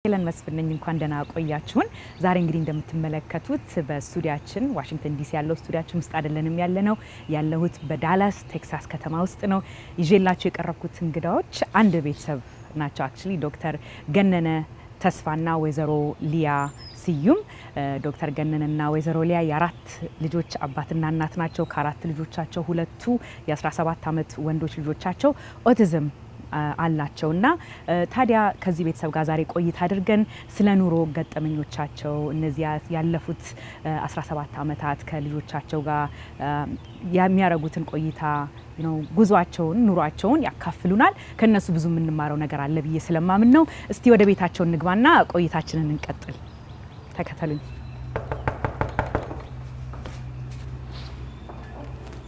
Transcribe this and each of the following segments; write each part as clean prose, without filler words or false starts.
ሄለን መስፍን ነኝ እንኳን ደህና ቆያችሁን ዛሬ እንግዲህ እንደምትመለከቱት በስቱዲያችን ዋሽንግተን ዲሲ ያለው ስቱዲያችን ውስጥ አይደለንም ያለሁት በዳላስ ቴክሳስ ከተማ ውስጥ ነው ይዤላችሁ የቀረብኩት እንግዳዎች አንድ ቤተሰብ ናቸው አክቹሊ ዶክተር ገነነ ተስፋና ወይዘሮ ሊያ ስዩም ዶክተር ገነነና ወይዘሮ ሊያ የአራት ልጆች አባትና እናት ናቸው ከአራት ልጆቻቸው ሁለቱ የ17 ዓመት ወንዶች ልጆቻቸው ኦቲዝም አላቸውና ታዲያ ከዚህ ቤተሰብ ጋር ዛሬ ቆይታ አድርገን ስለ ኑሮ ገጠመኞቻቸው እነዚህ ያለፉት 17 ዓመታት ከልጆቻቸው ጋር የሚያረጉትን ቆይታ ጉዟቸውን ኑሯቸውን ያካፍሉናል ከነሱ ብዙ የምንማረው ነገር አለ ብዬ ስለማምን ነው እስቲ ወደ ቤታቸው እንግባና ቆይታችንን እንቀጥል ተከተሉኝ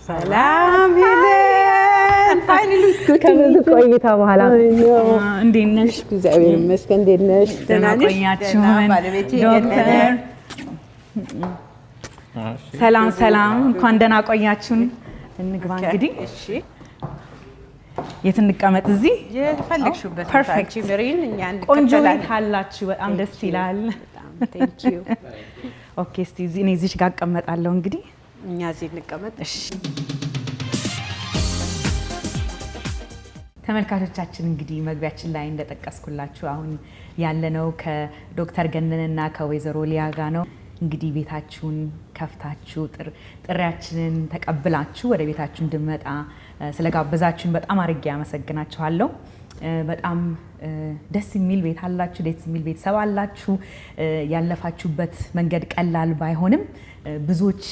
ሰላም ሄለን ፋይናሊ ከብዙ ቆይታ በኋላ እንዴት ነሽ እግዚአብሔር ይመስገን እንዴት ነሽ ደህና ቆያችሁ ዶክተር ሰላም እንኳን ደህና ቆያችሁን እንግባ እንግዲህ እሺ የት እንቀመጥ እዚህ የፈለግሽበት ፐርፌክት ምሪን እኛ ቆንጆ ቤት አላችሁ በጣም ደስ ይላል ቴንክ ዩ ኦኬ እስቲ እኔ እዚህ ጋር እቀመጣለሁ እንግዲህ እኛ እዚህ እንቀመጥ እሺ ተመልካቾቻችን እንግዲህ መግቢያችን ላይ እንደጠቀስኩላችሁ አሁን ያለነው ከዶክተር ገነነና ከወይዘሮ ሊያ ጋር ነው እንግዲህ ቤታችሁን ከፍታችሁ ጥሪያችንን ተቀብላችሁ ወደ ቤታችሁ እንድመጣ ስለጋበዛችሁን በጣም አርጌ አመሰግናችኋለሁ በጣም ደስ የሚል ቤት አላችሁ ደስ የሚል ቤተሰብ አላችሁ ያለፋችሁበት መንገድ ቀላል ባይሆንም ብዙዎች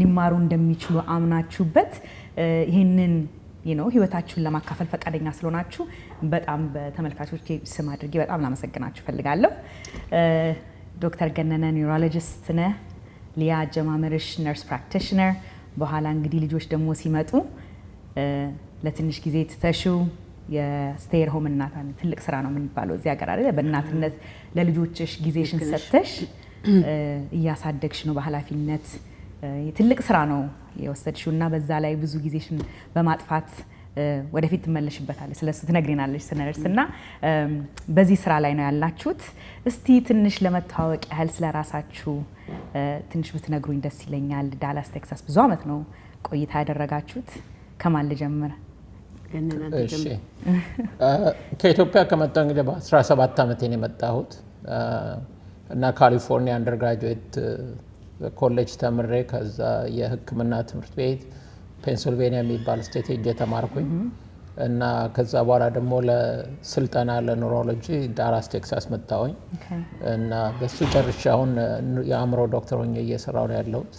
ሊማሩ እንደሚችሉ አምናችሁበት ይሄንን ህይወታችሁን ለማካፈል ፈቃደኛ ስለሆናችሁ በጣም በተመልካቾች ስም አድርጌ በጣም ላመሰግናችሁ ፈልጋለሁ ዶክተር ገነነ ኒውሮሎጂስት ነህ ሊያ አጀማመርሽ ነርስ ፕራክቲሽነር በኋላ እንግዲህ ልጆች ደግሞ ሲመጡ ለትንሽ ጊዜ ትተሽው የስቴይ ሆም እናት ትልቅ ስራ ነው የሚባለው እዚህ ሀገር አይደል በእናትነት ለልጆችሽ ጊዜሽን ሰጥተሽ እያሳደግሽ ነው በኃላፊነት ትልቅ ስራ ነው የወሰድሽውና በዛ ላይ ብዙ ጊዜሽን በማጥፋት ወደፊት ትመለሽበታለሽ ስለሱ ትነግሪናለሽ ስነርስና በዚህ ስራ ላይ ነው ያላችሁት እስቲ ትንሽ ለመተዋወቅ ያህል ስለራሳችሁ ትንሽ ብትነግሩኝ ደስ ይለኛል ዳላስ ቴክሳስ ብዙ አመት ነው ቆይታ ያደረጋችሁት ከማን ልጀምር እሺ ከኢትዮጵያ ከመጣሁ እንግዲህ በ17 ዓመቴ ነው የመጣሁት እና ካሊፎርኒያ አንደርግራጁዌት ኮሌጅ ተምሬ ከዛ የሕክምና ትምህርት ቤት ፔንሲልቬኒያ የሚባል ስቴት ሄጄ ተማርኩኝ እና ከዛ በኋላ ደግሞ ለስልጠና ለኒውሮሎጂ ዳላስ ቴክሳስ መጣሁኝ እና በሱ ጨርሼ አሁን የአእምሮ ዶክተር ሆኜ እየሰራሁ ነው ያለሁት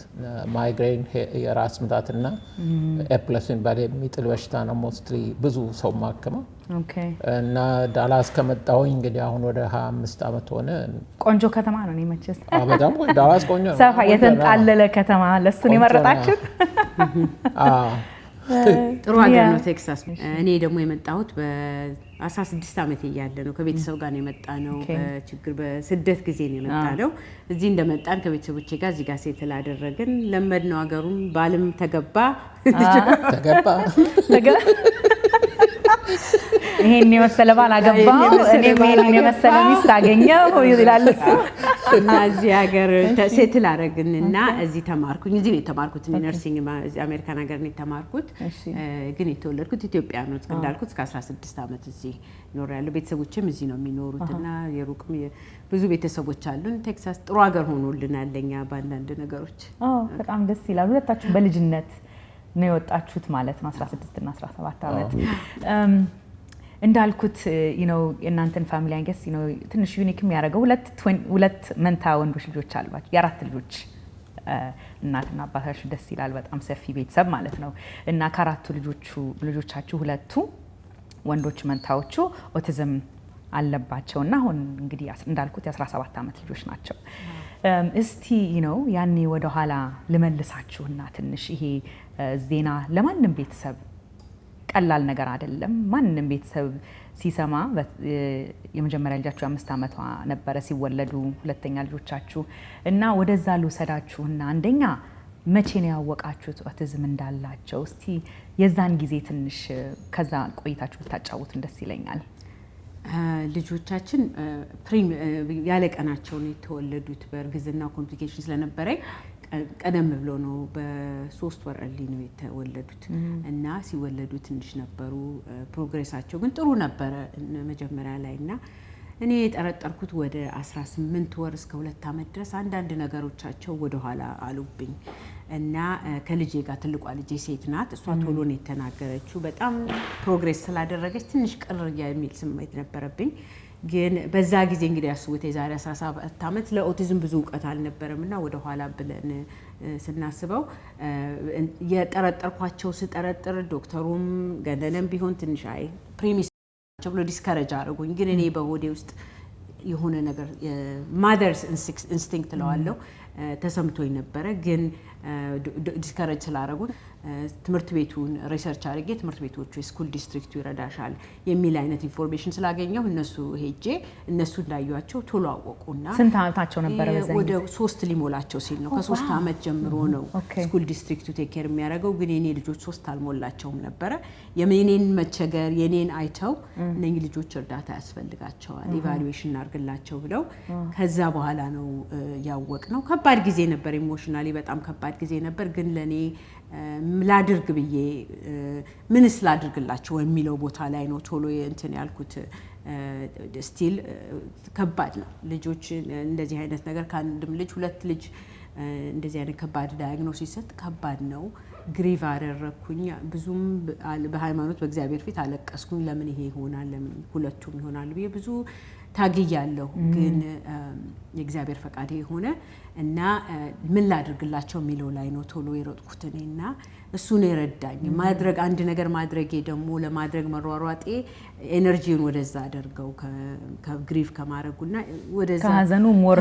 ማይግሬን የራስ ምታትና ኤፕለስ የሚባል የሚጥል በሽታ ነው ሞስትሊ ብዙ ሰው ማከመው እና ዳላስ ከመጣሁኝ እንግዲህ አሁን ወደ 25 ዓመት ሆነ ቆንጆ ከተማ ነው መቼስ በጣም ዳላስ ቆንጆ ነው ሰፋ የተንጣለለ ከተማ ለሱን የመረጣችሁት ጥሩ ሀገር ነው ቴክሳስ እኔ ደግሞ የመጣሁት በ16 ዓመት እያለ ነው ከቤተሰብ ጋር ነው የመጣነው በችግር በስደት ጊዜ ነው የመጣነው እዚህ እንደመጣን ከቤተሰቦቼ ጋር እዚህ ጋር ሴትል አደረግን ለመድነው ሀገሩን ባልም ተገባ ይሄን የመሰለ ባል አገባው እኔም ይሄን የመሰለ ሚስት አገኘው ይላል እሱ እና እዚህ ሀገር ሴትል አደረግንና እዚህ ተማርኩኝ እዚህ ነው የተማርኩት ነርሲንግ እዚህ አሜሪካን ሀገር ነው የተማርኩት ግን የተወለድኩት ኢትዮጵያ ነው እንዳልኩት እስከ 16 ዓመት እዚህ ኖሬያለሁ ቤተሰቦቼም እዚህ ነው የሚኖሩትና የሩቅም ብዙ ቤተሰቦች አሉን ቴክሳስ ጥሩ ሀገር ሆኖልናል ለኛ ባንዳንድ ነገሮች በጣም ደስ ይላል ሁለታችሁ በልጅነት ነው የወጣችሁት ማለት ነው 16 እና 17 ዓመት እንዳልኩት የእናንተን ፋሚሊ አንገስ ትንሽ ዩኒክ የሚያደርገው ሁለት መንታ ወንዶች ልጆች አሏችሁ የአራት ልጆች እናትና አባታችሁ ደስ ይላል በጣም ሰፊ ቤተሰብ ማለት ነው እና ከአራቱ ልጆቻችሁ ሁለቱ ወንዶች መንታዎቹ ኦቲዝም አለባቸውና አሁን እንግዲህ እንዳልኩት የ17 ዓመት ልጆች ናቸው እስቲ ያኔ ወደ ኋላ ልመልሳችሁና ትንሽ ይሄ ዜና ለማንም ቤተሰብ ቀላል ነገር አይደለም ማንንም ቤተሰብ ሲሰማ የመጀመሪያ ልጃችሁ 5 ዓመቷ ነበረ ሲወለዱ ሁለተኛ ልጆቻችሁ እና ወደዛ ልውሰዳችሁና አንደኛ መቼ ነው ያወቃችሁት ኦቲዝም እንዳላቸው እስቲ የዛን ጊዜ ትንሽ ከዛ ቆይታችሁ ብታጫውቱን ደስ ይለኛል ልጆቻችን ያለ ቀናቸው ነው የተወለዱት። በእርግዝና ኮምፕሊኬሽን ስለነበረ ቀደም ብሎ ነው በ3 ወር ነው የተወለዱት እና ሲወለዱ ትንሽ ነበሩ። ፕሮግሬሳቸው ግን ጥሩ ነበረ መጀመሪያ ላይና እኔ የጠረጠርኩት ወደ 18 ወር እስከ 2 ዓመት ድረስ አንዳንድ ነገሮቻቸው ወደ ኋላ አሉብኝ እና ከልጄ ጋር ትልቋ ልጄ ሴት ናት። እሷ ቶሎ ነው የተናገረችው። በጣም ፕሮግሬስ ስላደረገች ትንሽ ቅር የሚል ስሜት ነበረብኝ። ግን በዛ ጊዜ እንግዲህ ያስቡት የዛሬ 17 ዓመት ለኦቲዝም ብዙ እውቀት አልነበረምና ወደ ኋላ ብለን ስናስበው የጠረጠርኳቸው ስጠረጥር ዶክተሩም ገነነም ቢሆን ትንሽ ፕሪሚስ ብሎ ዲስከሬጅ አደረጉኝ። ግን እኔ በሆዴ ውስጥ የሆነ ነገር ማዘርስ ኢንስቲንክት ለዋለው ተሰምቶኝ ነበረ። ግን ዲስከሬጅ ስላደረጉን ትምህርት ቤቱን ሪሰርች አድርጌ ትምህርት ቤቶቹ የስኩል ዲስትሪክቱ ይረዳሻል የሚል አይነት ኢንፎርሜሽን ስላገኘው እነሱ ሄጄ እነሱ እንዳዩዋቸው ቶሎ አወቁና ስንት ዓመታቸው ነበር? ወደ 3 ሊሞላቸው ሲል ነው። ከ3 ዓመት ጀምሮ ነው ስኩል ዲስትሪክቱ ቴክ ኬር የሚያደርገው። ግን የኔ ልጆች 3 አልሞላቸውም ነበረ። የኔን መቸገር የኔን አይተው እነኚህ ልጆች እርዳታ ያስፈልጋቸዋል ኢቫሉዌሽን እናድርግላቸው ብለው ከዛ በኋላ ነው ያወቅ ነው። ከባድ ጊዜ ነበር። ኢሞሽናሊ በጣም ከባድ ጊዜ ነበር። ግን ለኔ ላድርግ ብዬ ምንስ ላድርግላቸው የሚለው ቦታ ላይ ነው ቶሎ እንትን ያልኩት። ስቲል ከባድ ነው። ልጆች እንደዚህ አይነት ነገር ከአንድም ልጅ 2 ልጅ እንደዚህ አይነት ከባድ ዳያግኖሲስ ሲሰጥ ከባድ ነው። ግሪቭ አደረኩኝ። ብዙም በሃይማኖት በእግዚአብሔር ፊት አለቀስኩኝ። ለምን ይሄ ይሆናል? ለምን ሁለቱም ይሆናል ብዬ ብዙ ታግያለሁ። ግን የእግዚአብሔር ፈቃድ ሆነ እና ምን ላድርግላቸው የሚለው ላይ ነው ቶሎ የሮጥኩት እኔና እሱ ነው የረዳኝ። ማድረግ አንድ ነገር ማድረጌ ደግሞ ለማድረግ መሯሯጤ ኤነርጂውን ወደዛ አደርገው ከግሪቭ ከማድረጉና ወደዛ ከሀዘኑ ሞር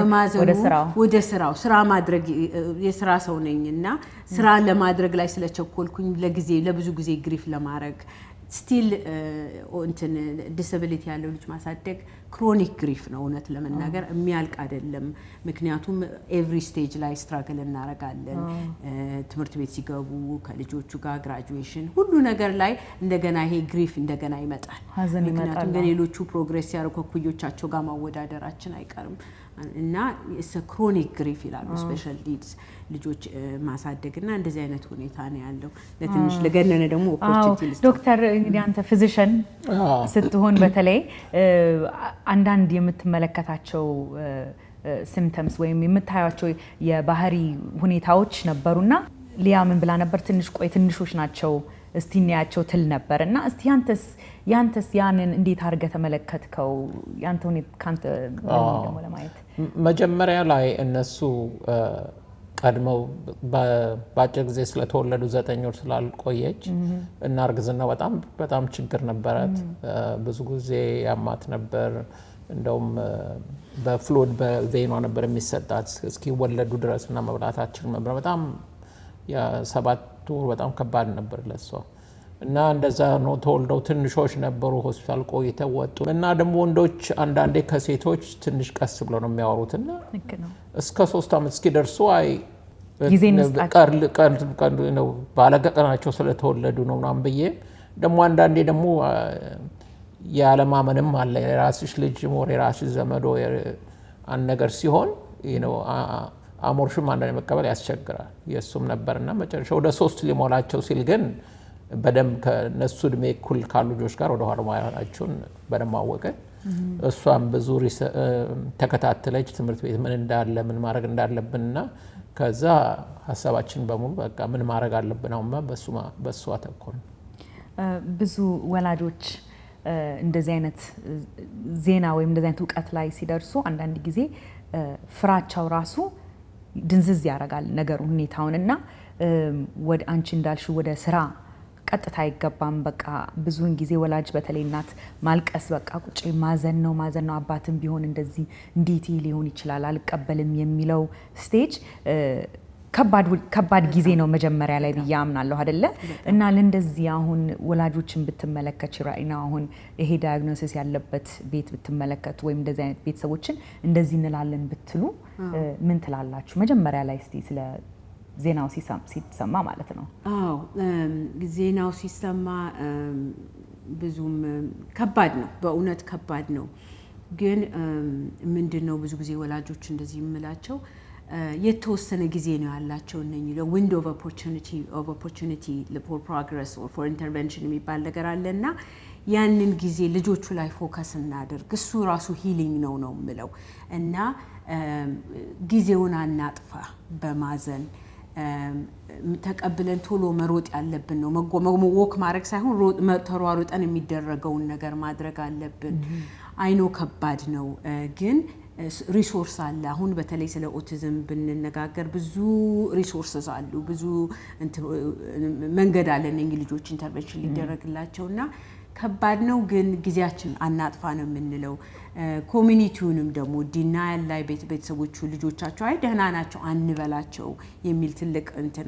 ወደ ስራው ስራ ማድረግ የስራ ሰው ነኝና ስራ ለማድረግ ላይ ስለቸኮልኩኝ ለብዙ ጊዜ ግሪቭ ለማድረግ ስቲል እንትን ዲስability ያለው ልጅ ማሳደግ ክሮኒክ ግሪፍ ነው። እውነት ለመናገር የሚያልቅ አይደለም። ምክንያቱም ኤቭሪ ስቴጅ ላይ ስትራግል እናረጋለን። ትምህርት ቤት ሲገቡ ከልጆቹ ጋር ግራጁዌሽን ሁሉ ነገር ላይ እንደገና ይሄ ግሪፍ እንደገና ይመጣል። ምክንያቱም ሌሎቹ ፕሮግሬስ ያደርጉ ከኩዮቻቸው ጋር ማወዳደራችን አይቀርም እና ክሮኒክ ግሪፍ ይላሉ ስፔሻል ኒድስ ልጆች ማሳደግና እንደዚህ አይነት ሁኔታ ነው ያለው። ለትንሽ ለገነነ ደግሞ ኦፖርቹኒቲ ዶክተር እንግዲህ አንተ ፊዚሽን ስትሆን በተለይ አንዳንድ የምትመለከታቸው ሲምፕተምስ ወይም የምታያቸው የባህሪ ሁኔታዎች ነበሩና ሊያ ምን ብላ ነበር? ትንሽ ቆይ ትንሾች ናቸው እስቲ እናያቸው ትል ነበር እና እስቲ ያንተስ ያንን እንዴት አድርገህ ተመለከትከው? ያንተ ሁኔታ ካንተ ደግሞ ለማየት መጀመሪያ ላይ እነሱ ቀድመው በአጭር ጊዜ ስለተወለዱ 9 ወር ስላልቆየች እና እርግዝና በጣም ችግር ነበራት። ብዙ ጊዜ ያማት ነበር። እንደውም በፍሉድ በቬኗ ነበር የሚሰጣት እስኪወለዱ ድረስ እና መብላታችን ነበር። በጣም የ7 ወር በጣም ከባድ ነበር ለሷ እና እንደዛ ነው። ተወልደው ትንሾች ነበሩ። ሆስፒታል ቆይተው ወጡ እና ደግሞ ወንዶች አንዳንዴ ከሴቶች ትንሽ ቀስ ብለው ነው የሚያወሩትና እስከ 3 ዓመት እስኪደርሱ ነው ባለቀናቸው ስለተወለዱ ነው ምናምን ብዬ ደግሞ አንዳንዴ ደግሞ ያለማመንም አለ። የራስሽ ልጅ ሞር የራስሽ ዘመዶ አንድ ነገር ሲሆን አሞርሽም አንዳንዴ መቀበል ያስቸግራል። የእሱም ነበርና መጨረሻ ወደ 3 ሊሞላቸው ሲል ግን በደንብ ከነሱ እድሜ እኩል ካሉ ልጆች ጋር ወደ ኋላ ማያቸውን በደንብ አወቀ። እሷም ብዙ ተከታተለች ትምህርት ቤት ምን እንዳለ ምን ማድረግ እንዳለብንና ከዛ ሀሳባችን በሙሉ በቃ ምን ማድረግ አለብን አሁን በሱ አተኮርን። ብዙ ወላጆች እንደዚህ አይነት ዜና ወይም እንደዚህ አይነት እውቀት ላይ ሲደርሱ አንዳንድ ጊዜ ፍራቻው ራሱ ድንዝዝ ያደርጋል ነገሩ ሁኔታውንና ወደ አንቺ እንዳልሽ ወደ ስራ ቀጥታ አይገባም። በቃ ብዙውን ጊዜ ወላጅ በተለይ እናት ማልቀስ በቃ ቁጭ ማዘን ነው አባትም ቢሆን እንደዚህ እንዴት ሊሆን ይችላል አልቀበልም የሚለው ስቴጅ ከባድ ጊዜ ነው መጀመሪያ ላይ ብዬ አምናለሁ አይደለ? እና ለእንደዚህ አሁን ወላጆችን ብትመለከች ራይና አሁን ይሄ ዳያግኖሲስ ያለበት ቤት ብትመለከቱ ወይም እንደዚህ አይነት ቤተሰቦችን እንደዚህ እንላለን ብትሉ ምን ትላላችሁ? መጀመሪያ ላይ እስቲ ስለ ዜናው ሲሰማ ማለት ነው። ዜናው ሲሰማ ብዙም ከባድ ነው በእውነት ከባድ ነው ግን ምንድነው ብዙ ጊዜ ወላጆች እንደዚህ ይምላቸው የተወሰነ ጊዜ ነው ያላቸው እነኚህ window of opportunity for progress or for intervention የሚባል ነገር አለና ያንን ጊዜ ልጆቹ ላይ ፎከስ እናድርግ እሱ ራሱ ሂሊንግ ነው ምለው እና ጊዜውን አናጥፋ በማዘን ተቀብለን ቶሎ መሮጥ ያለብን ነው ወክ ማድረግ ሳይሆን ተሯሩጠን የሚደረገውን ነገር ማድረግ አለብን አይኖ ከባድ ነው ግን ሪሶርስ አለ አሁን በተለይ ስለ ኦቲዝም ብንነጋገር ብዙ ሪሶርስስ አሉ ብዙ መንገድ አለ እነኚህ ልጆች ኢንተርቬንሽን ሊደረግላቸውና ከባድ ነው ግን ጊዜያችን አናጥፋ ነው የምንለው ኮሚኒቲውንም ደግሞ ዲናያል ላይ ቤተሰቦቹ ልጆቻቸው አይ ደህና ናቸው አንበላቸው የሚል ትልቅ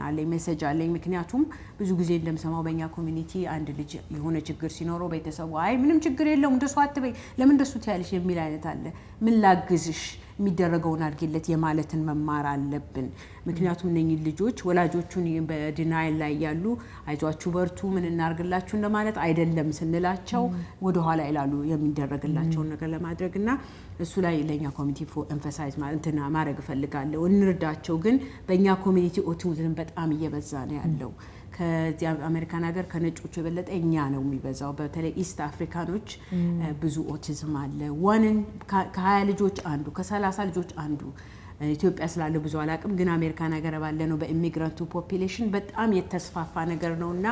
አለ ሜሴጅ አለ ምክንያቱም ብዙ ጊዜ እንደምሰማው በእኛ ኮሚኒቲ አንድ ልጅ የሆነ ችግር ሲኖረው ቤተሰቡ አይ ምንም ችግር የለውም እንደሱ አትበይ ለምን እንደሱ ትያለሽ የሚል አይነት አለ ምን ላግዝሽ የሚደረገውን አድርጌለት የማለትን መማር አለብን ምክንያቱም እነኚህ ልጆች ወላጆቹን በዲናይል ላይ ያሉ አይዟችሁ በርቱ ምን እናርግላችሁ እንደማለት አይደለም ስንላቸው ወደ ኋላ ይላሉ የሚደረግላቸው ነገር ለማድረግና እሱ ላይ ለኛ ኮሚኒቲ ኤምፋሳይዝ ማድረግ ፈልጋለሁ እንርዳቸው ግን በእኛ ኮሚኒቲ ኦቲዝም በጣም እየበዛ ነው ያለው ከዚህ አሜሪካን ሀገር ከነጮቹ የበለጠ እኛ ነው የሚበዛው በተለይ ኢስት አፍሪካኖች ብዙ ኦቲዝም አለ ዋንን ከ20 ልጆች አንዱ ከ30 ልጆች አንዱ ኢትዮጵያ ስላለ ብዙ አላቅም ግን አሜሪካን ሀገር ባለ ነው በኢሚግራንቱ ፖፑሌሽን በጣም የተስፋፋ ነገር ነውና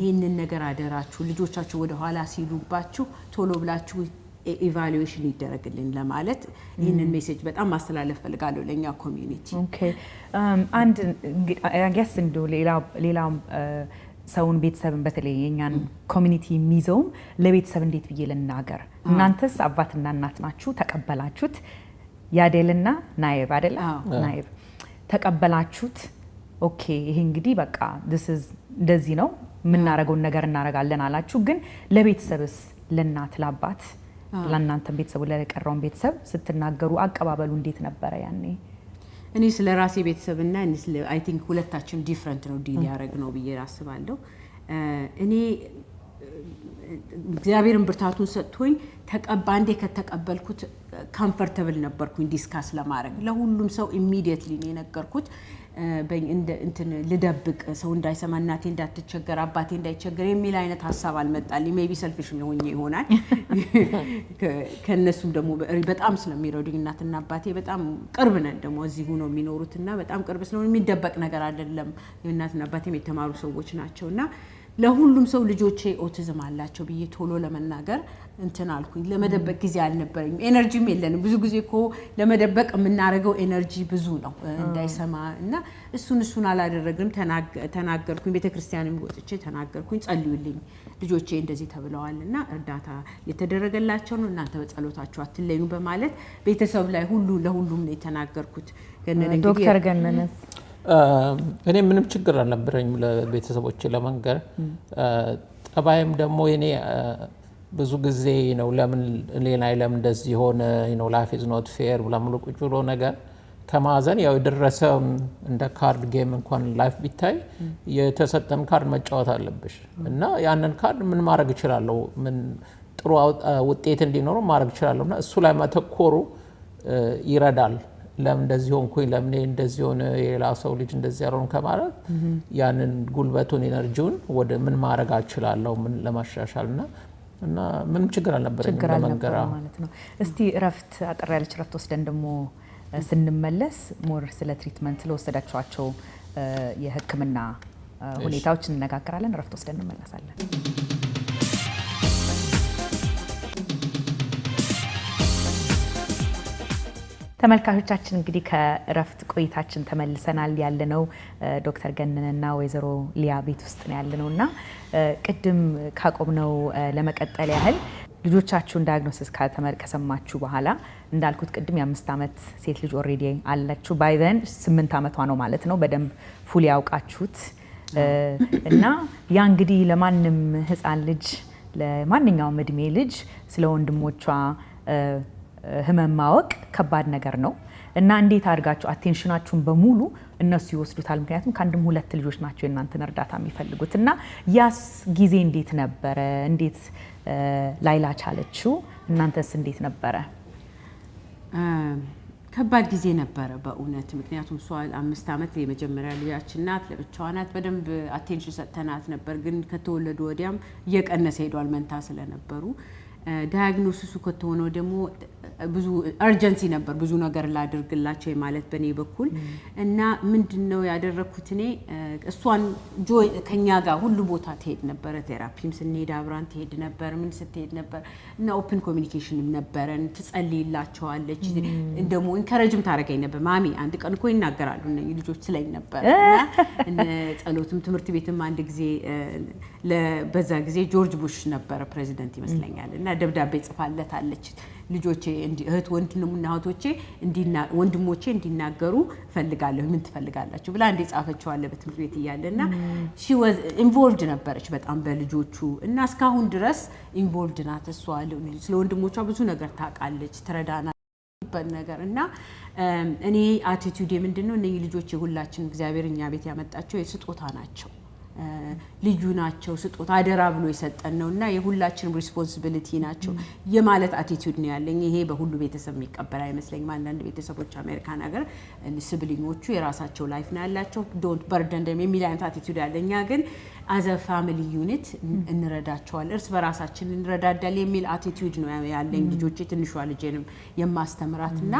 ይሄንን ነገር አደራችሁ ልጆቻችሁ ወደ ኋላ ሲሉባችሁ ቶሎ ብላችሁ ኢቫሉዌሽን ይደረግልን ለማለት ይሄንን ሜሴጅ በጣም ማስተላለፍ ፈልጋለሁ ለኛ ኮሚኒቲ ኦኬ አንድ አይ ጌስ እንዶ ሌላ ሰውን ቤተሰብን በተለይ የኛን ኮሚኒቲ የሚይዘውም ለቤተሰብ እንዴት ብዬ ልናገር እናንተስ አባትና እናት ናችሁ ተቀበላችሁት ያዴልና ናይብ አይደል ናይብ ተቀበላችሁት ኦኬ ይሄ እንግዲህ በቃ this is እንደዚህ ነው ምናረጋው ነገር እናረጋለን አላችሁ ግን ለቤተሰብስ ለእናት ለአባት ለእናንተ ቤተሰብ ለቀረውን ቤተሰብ ስትናገሩ አቀባበሉ እንዴት ነበር ያኔ እኔ ስለራሴ ቤተሰብና እኔ አይ ቲንክ ሁለታችን ዲፈረንት ነው ዲል ያረግ ነው ብዬ አስባለሁ እኔ እግዚአብሔርን ብርታቱን ሰጥቶኝ ተቀባንዴ ከተቀበልኩት ኮምፎርታብል ነበርኩኝ ዲስካስ ለማድረግ ለሁሉም ሰው ኢሚዲየትሊ ነው የነገርኩት እንትን ልደብቅ ሰው እንዳይሰማ እናቴ እንዳትቸገር አባቴ እንዳይቸገር የሚል አይነት ሐሳብ አልመጣልኝ ሜቢ ሰልፊሽ ነው ይሆናል ከነሱም ደግሞ በጣም ስለሚረዱኝ እናትና አባቴ በጣም ቅርብ ነን ደግሞ እዚህ ሆኖ የሚኖሩትና በጣም ቅርብ ስለሆነ የሚደበቅ ነገር አይደለም እናትና አባቴም የተማሩ ሰዎች ናቸውና ለሁሉም ሰው ልጆቼ ኦቲዝም አላቸው ብዬ ቶሎ ለመናገር እንትን አልኩኝ ለመደበቅ ጊዜ አልነበረኝም ኤነርጂም የለንም ብዙ ጊዜ እኮ ለመደበቅ የምናረገው ኤነርጂ ብዙ ነው እንዳይሰማ እና እሱን አላደረግንም ተናገርኩኝ ቤተክርስቲያንም ወጥቼ ተናገርኩኝ ጸልዩልኝ ልጆቼ እንደዚህ ተብለዋልና እርዳታ የተደረገላቸው ነው እናንተ በጸሎታችሁ አትለዩ በማለት ቤተሰብ ላይ ለሁሉም ነው የተናገርኩት ዶክተር ገነነስ እኔ ምንም ችግር አልነበረኝም ለቤተሰቦቼ ለመንገር ጠባይም ደግሞ እኔ ብዙ ጊዜ ነው ለምን ሌላ ለምን እንደዚህ ሆነ ላይፍ ኢዝ ኖት ፌር ብላምሉ ቁጭ ብሎ ነገር ከማዘን ያው ደረሰው እንደ ካርድ ጌም እንኳን ላይፍ ቢታይ የተሰጠን ካርድ መጫወት አለብሽ እና ያንን ካርድ ምን ማድረግ ይችላልው ምን ጥሩ ውጤት እንዲኖር ማድረግ ይችላልውና እሱ ላይ መተኮሩ ይረዳል ለምን እንደዚህ ሆንኩኝ ለምን እንደዚህ ሆነ የላ ሰው ልጅ እንደዚህ ያሮን ከማለት ያንን ጉልበቱን ኢነርጂውን ወደ ምን ማድረግ አችላልው ምን ለማሻሻልና እና ምንም ችግር አልነበረም ለመንገራ ማለት ነው እስቲ ረፍት አጥራ ያለች ረፍት ወስደን ደሞ ስንመለስ ሞር ስለ ትሪትመንት ለወሰዳችኋቸው የህክምና ሁኔታዎች እንነጋገራለን ረፍት ወስደን እንመለሳለን ተመልካቾቻችን እንግዲህ ከረፍት ቆይታችን ተመልሰናል ያለነው ዶክተር ገነነና ወይዘሮ ሊያ ቤት ውስጥ ነው ያለነውና ቅድም ካቆምነው ለመቀጠል ያህል ልጆቻችሁን ዳያግኖሲስ ከሰማችሁ በኋላ እንዳልኩት ቅድም የ5 አመት ሴት ልጅ ኦሬዲ አለችሁ ባይዘን 8 አመቷ ነው ማለት ነው በደንብ ፉል ያውቃችሁት እና ያ እንግዲህ ለማንም ህፃን ልጅ ለማንኛውም እድሜ ልጅ ስለ ወንድሞቿ ህመም ማወቅ ከባድ ነገር ነው እና እንዴት አድርጋችሁ አቴንሽናችሁን በሙሉ እነሱ ይወስዱታል? ምክንያቱም ከአንድም ሁለት ልጆች ናቸው የእናንተን እርዳታ የሚፈልጉት እና ያስ ጊዜ እንዴት ነበረ? እንዴት ላይላ ቻለችው? እናንተስ እንዴት ነበረ? ከባድ ጊዜ ነበረ በእውነት። ምክንያቱም እሷ 5 ዓመት የመጀመሪያ ልጃችን ናት፣ ለብቻዋ ናት። በደንብ አቴንሽን ሰጥተናት ነበር። ግን ከተወለዱ ወዲያም እየቀነሰ ሄዷል መንታ ስለነበሩ። ዳያግኖሲሱ ከተሆነው ደግሞ ብዙ አርጀንሲ ነበር፣ ብዙ ነገር ላድርግላቸው ማለት በኔ በኩል እና ምንድነው ያደረኩት እኔ እሷን ጆይ ከኛ ጋር ሁሉ ቦታ ትሄድ ነበር። ቴራፒም ስንሄድ አብራን ትሄድ ነበር፣ ምን ስትሄድ ነበር እና ኦፕን ኮሚኒኬሽንም ነበረን። ትጸልይላቸዋለች፣ እንደሞ ኢንከሬጅም ታደርገኝ ነበር። ማሚ አንድ ቀን እኮ ይናገራሉ እነዚህ ልጆች ስለኝ ነበር እና ጸሎትም ትምህርት ቤትም አንድ ጊዜ በዛ ጊዜ ጆርጅ ቡሽ ነበር ፕሬዚደንት ይመስለኛል እና ደብዳቤ ጽፋለታለች ልጆቼ እህት ወንድሞቼ እንዲናገሩ ፈልጋለሁ ምን ትፈልጋላችሁ ብላ እንደ ጻፈችው አለ በትምህርት ቤት እያለና she was involved ነበረች በጣም በልጆቹ እና እስካሁን ድረስ involved ናት። እሷ ስለ ወንድሞቿ ብዙ ነገር ታውቃለች፣ ትረዳና ነገር እና እኔ አቲቲዩድ ምንድነው እነዚህ ልጆች የሁላችን እግዚአብሔር እኛ ቤት ያመጣቸው የስጦታ ናቸው፣ ልዩ ናቸው፣ ስጦታ አደራ ብሎ የሰጠን ነውና የሁላችንም ሪስፖንሲቢሊቲ ናቸው የማለት አቲቲዩድ ነው ያለኝ። ይሄ በሁሉ ቤተሰብ የሚቀበል አይመስለኝም። አንዳንድ ቤተሰቦች አሜሪካን ሀገር ሲብሊንጎቹ የራሳቸው ላይፍ ነው ያላቸው፣ ዶንት በርደን ደም የሚል አይነት አቲቲዩድ ያለኛ ግን አዘ ፋሚሊ ዩኒት እንረዳቸዋለን፣ እርስ በራሳችን እንረዳዳለን የሚል አቲቲዩድ ነው ያለኝ። ልጆቼ ትንሿ ልጄንም የማስተምራትና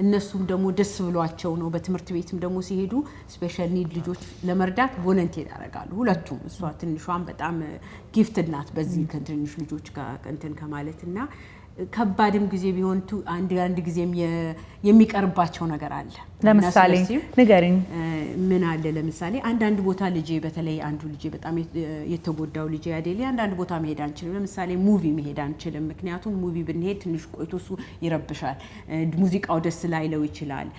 እነሱም ደግሞ ደስ ብሏቸው ነው። በትምህርት ቤትም ደግሞ ሲሄዱ ስፔሻል ኒድ ልጆች ለመርዳት ቮለንቲር ያደርጋሉ ሁለቱም። እሷ ትንሿም በጣም ጊፍትድ ናት በዚህ ከትንሽ ልጆች ጋር እንትን ከማለትና ከባድም ጊዜ ቢሆን አንድ ጊዜም የሚቀርባቸው ነገር አለ። ለምሳሌ ንገሪኝ። ምን አለ ለምሳሌ አንዳንድ ቦታ ልጄ በተለይ አንዱ ልጄ በጣም የተጎዳው ልጄ አዴሊ አንዳንድ ቦታ መሄድ አንችልም። ለምሳሌ ሙቪ መሄድ አንችልም፣ ምክንያቱም ሙቪ ብንሄድ ትንሽ ቆይቶ እሱ ይረብሻል፣ ሙዚቃው ደስ ላይለው ይችላል፣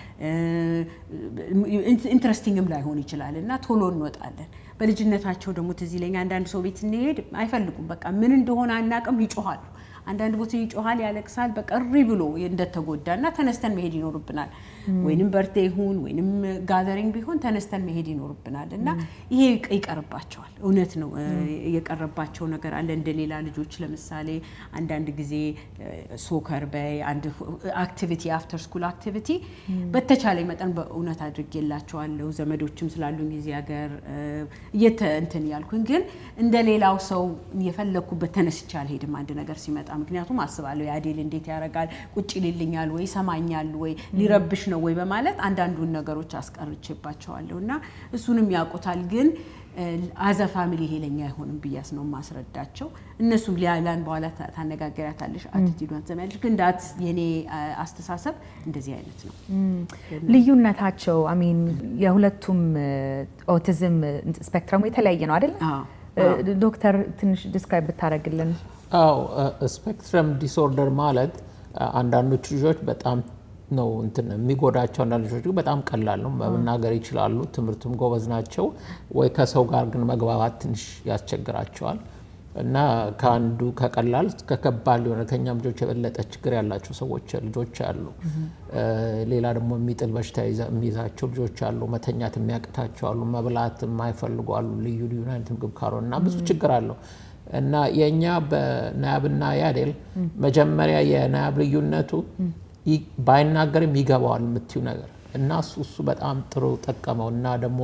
ኢንትረስቲንግም ላይሆን ይችላል እና ቶሎ እንወጣለን። በልጅነታቸው ደግሞ ትዝ ይለኛል አንዳንድ ሰው ቤት እንሄድ አይፈልጉም፣ በቃ ምን እንደሆነ አናውቅም፣ ይጮሃሉ። አንዳንድ ቦታ ይጮሃል፣ ያለቅሳል፣ በቀሪ ብሎ እንደተጎዳና ተነስተን መሄድ ይኖርብናል። ወይንም በርቴ ይሁን ወይንም ጋዘሪንግ ቢሆን ተነስተን መሄድ ይኖርብናል እና ይሄ ይቀርባቸዋል። እውነት ነው የቀረባቸው ነገር አለ። እንደሌላ ልጆች ለምሳሌ አንዳንድ ጊዜ ሶከር በይ አንድ አክቲቪቲ አፍተር ስኩል አክቲቪቲ በተቻለ መጠን በእውነት አድርጌላቸዋለሁ። ዘመዶችም ስላሉኝ እዚህ ሀገር እንትን ያልኩኝ ግን እንደሌላው ሰው የፈለኩበት ተነስቼ አልሄድም አንድ ነገር ሲመጣ። ምክንያቱም አስባለሁ ያዴል እንዴት ያረጋል፣ ቁጭ ይልልኛል ወይ ሰማኛል ወይ ሊረብሽ ነው ወይ በማለት አንዳንዱን ነገሮች አስቀርቼባቸዋለሁ እና እሱንም ያውቁታል። ግን አዘ ፋሚሊ ሄለኛ አይሆንም ብያስ ነው ማስረዳቸው። እነሱም ሊያላን በኋላ ታነጋገራታለሽ አቲቲዩዷን ዘመልሽ ግን ዳት የኔ አስተሳሰብ እንደዚህ አይነት ነው። ልዩነታቸው አሚን የሁለቱም ኦቲዝም ስፔክትረሙ የተለያየ ነው አይደል? ዶክተር ትንሽ ዲስክራይብ ብታረግልን። አዎ ስፔክትረም ዲስኦርደር ማለት አንዳንዶቹ ልጆች በጣም ነው እንትን የሚጎዳቸው፣ አንዳንድ ልጆች ግን በጣም ቀላል ነው፣ መናገር ይችላሉ፣ ትምህርቱም ጎበዝ ናቸው። ወይ ከሰው ጋር ግን መግባባት ትንሽ ያስቸግራቸዋል እና ከአንዱ ከቀላል እስከ ከባድ ሊሆነ ከኛም ልጆች የበለጠ ችግር ያላቸው ሰዎች ልጆች አሉ። ሌላ ደግሞ የሚጥል በሽታ የሚይዛቸው ልጆች አሉ፣ መተኛት የሚያቅታቸው አሉ፣ መብላት የማይፈልጉ አሉ፣ ልዩ ልዩ አይነት ምግብ ካልሆነ እና ብዙ ችግር አለው እና የኛ በናያብና ያዴል መጀመሪያ የናያብ ልዩነቱ ባይናገርም ይገባዋል የምትዩ ነገር እና እሱ በጣም ጥሩ ጠቀመው እና ደግሞ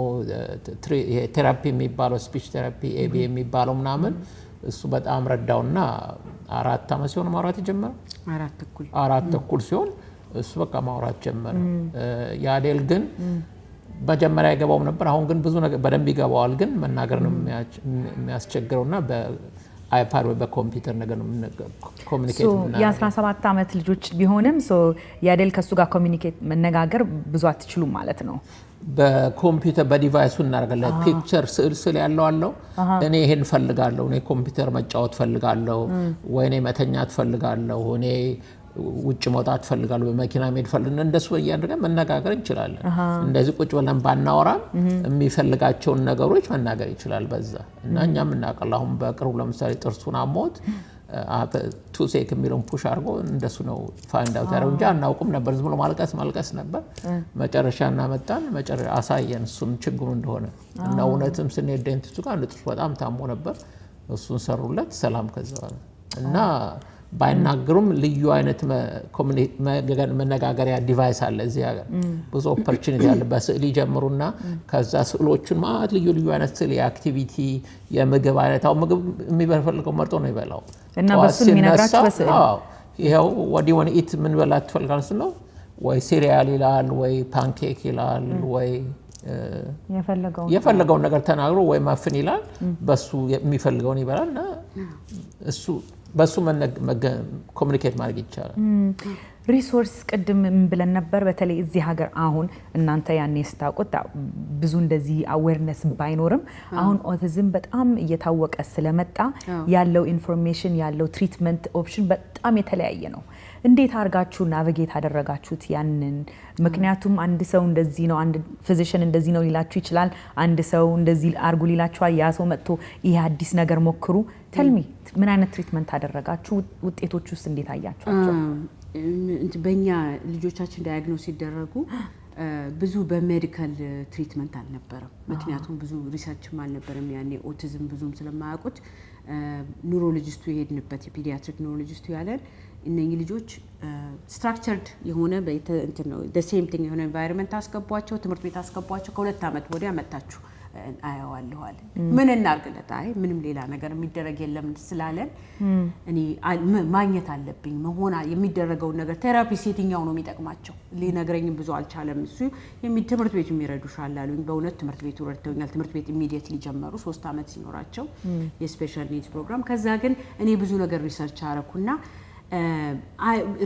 ቴራፒ የሚባለው ስፒች ቴራፒ ኤቢ የሚባለው ምናምን እሱ በጣም ረዳውና 4 ዓመት ሲሆን ማውራት ጀመረ። 4 ተኩል ሲሆን እሱ በቃ ማውራት ጀመረ። ያዴል ግን መጀመሪያ ይገባው ነበር፣ አሁን ግን ብዙ ነገር በደንብ ይገባዋል። ግን መናገር ነው የሚያስቸግረውና በአይፓድ ወይ በኮምፒውተር ነገር ነው ኮሙኒኬት እና የ17 ዓመት ልጆች ቢሆንም ያዴል ከሱ ጋር ኮሙኒኬት መነጋገር ብዙ አትችሉም ማለት ነው። በኮምፒውተር በዲቫይሱ እናደርጋለን። ፒክቸር ስዕል ያለው አለው። እኔ ይሄን ፈልጋለሁ፣ እኔ ኮምፒውተር መጫወት ፈልጋለሁ፣ ወይ እኔ መተኛት ፈልጋለሁ፣ እኔ ውጭ መውጣት ፈልጋለሁ፣ በመኪና መሄድ ፈልጋለሁ። እንደሱ እያደረገን መነጋገር እንችላለን። እንደዚህ ቁጭ ብለን ባናወራም የሚፈልጋቸውን ነገሮች መናገር ይችላል በዛ እና እኛም እናውቃለን። አሁን በቅርቡ ለምሳሌ ጥርሱን አሞት ቱሴክ የሚለውን ፑሽ አድርጎ እንደሱ ነው ፋይንድ አውት ያደረገው እንጂ አናውቅም ነበር። ዝም ብሎ ማልቀስ ነበር። መጨረሻ እናመጣን አሳየን እሱን ችግሩ እንደሆነ እና እውነትም ስንሄድ ዴንቲስቱ ጋር ጥርሱ በጣም ታሞ ነበር። እሱን ሰሩለት ሰላም ከዛ እና ባይናገሩም ልዩ አይነት መነጋገሪያ ዲቫይስ አለ እዚህ ሀገር ብዙ ኦፖርቹኒቲ አለ። በስዕል ይጀምሩና ከዛ ስዕሎቹን ማለት ልዩ አይነት ስዕል የአክቲቪቲ የምግብ አይነት አው ምግብ የሚፈልገው መርጦ ነው ይበላው እና በሱ የሚነግራችሁ በስዕል ይሄው ወዲ ወን ኢት ምን በላት ትፈልጋለስ ነው ወይ ሲሪያል ይላል ወይ ፓንኬክ ይላል ወይ የፈለገውን ነገር ተናግሮ ወይ ማፍን ይላል። በሱ የሚፈልገውን ይበላልና እሱ በሱ ኮሙኒኬት ማድረግ ይቻላል። ሪሶርስ ቅድም ብለን ነበር በተለይ እዚህ ሀገር አሁን እናንተ ያኔ ስታውቁት ብዙ እንደዚህ አዌርነስ ባይኖርም አሁን ኦቲዝም በጣም እየታወቀ ስለመጣ ያለው ኢንፎርሜሽን ያለው ትሪትመንት ኦፕሽን በጣም የተለያየ ነው። እንዴት አርጋችሁ ናቪጌት አደረጋችሁት ያንን? ምክንያቱም አንድ ሰው እንደዚህ ነው አንድ ፊዚሽን እንደዚህ ነው ሊላችሁ ይችላል። አንድ ሰው እንደዚህ አርጉ ሊላችኋል። ያ ሰው መጥቶ ይሄ አዲስ ነገር ሞክሩ ተልሚ ምን አይነት ትሪትመንት አደረጋችሁ? ውጤቶቹስ እንዴት አያችኋቸው? በእኛ ልጆቻችን ዳያግኖስ ሲደረጉ ብዙ በሜዲካል ትሪትመንት አልነበረም። ምክንያቱም ብዙ ሪሰርችም አልነበረም ያኔ ኦቲዝም ብዙም ስለማያውቁት ኒውሮሎጂስቱ የሄድንበት የፒዲያትሪክ ኒውሮሎጂስቱ ያለን እነኚህ ልጆች ስትራክቸርድ የሆነ እንትን ነው the same thing የሆነ environment አስገቧቸው ትምህርት ቤት አስገቧቸው ከ2 ዓመት ወዲያ መጣችሁ አያዋለዋል ምን እናርግለት አይ ምንም ሌላ ነገር የሚደረግ የለም ስላለን እኔ ማግኘት አለብኝ መሆና የሚደረገው ነገር ቴራፒ ሴቲንግው ነው የሚጠቅማቸው ሊነግረኝ ብዙ አልቻለም። እሱ ትምህርት ቤቱ የሚረዱሻል አሉኝ። በእውነት ትምህርት ቤቱ ረድተውኛል። ትምህርት ቤት ኢሚዲየትሊ ጀመሩ 3 ዓመት ሲኖራቸው የስፔሻል ኒድስ ፕሮግራም። ከዛ ግን እኔ ብዙ ነገር ሪሰርች አረኩና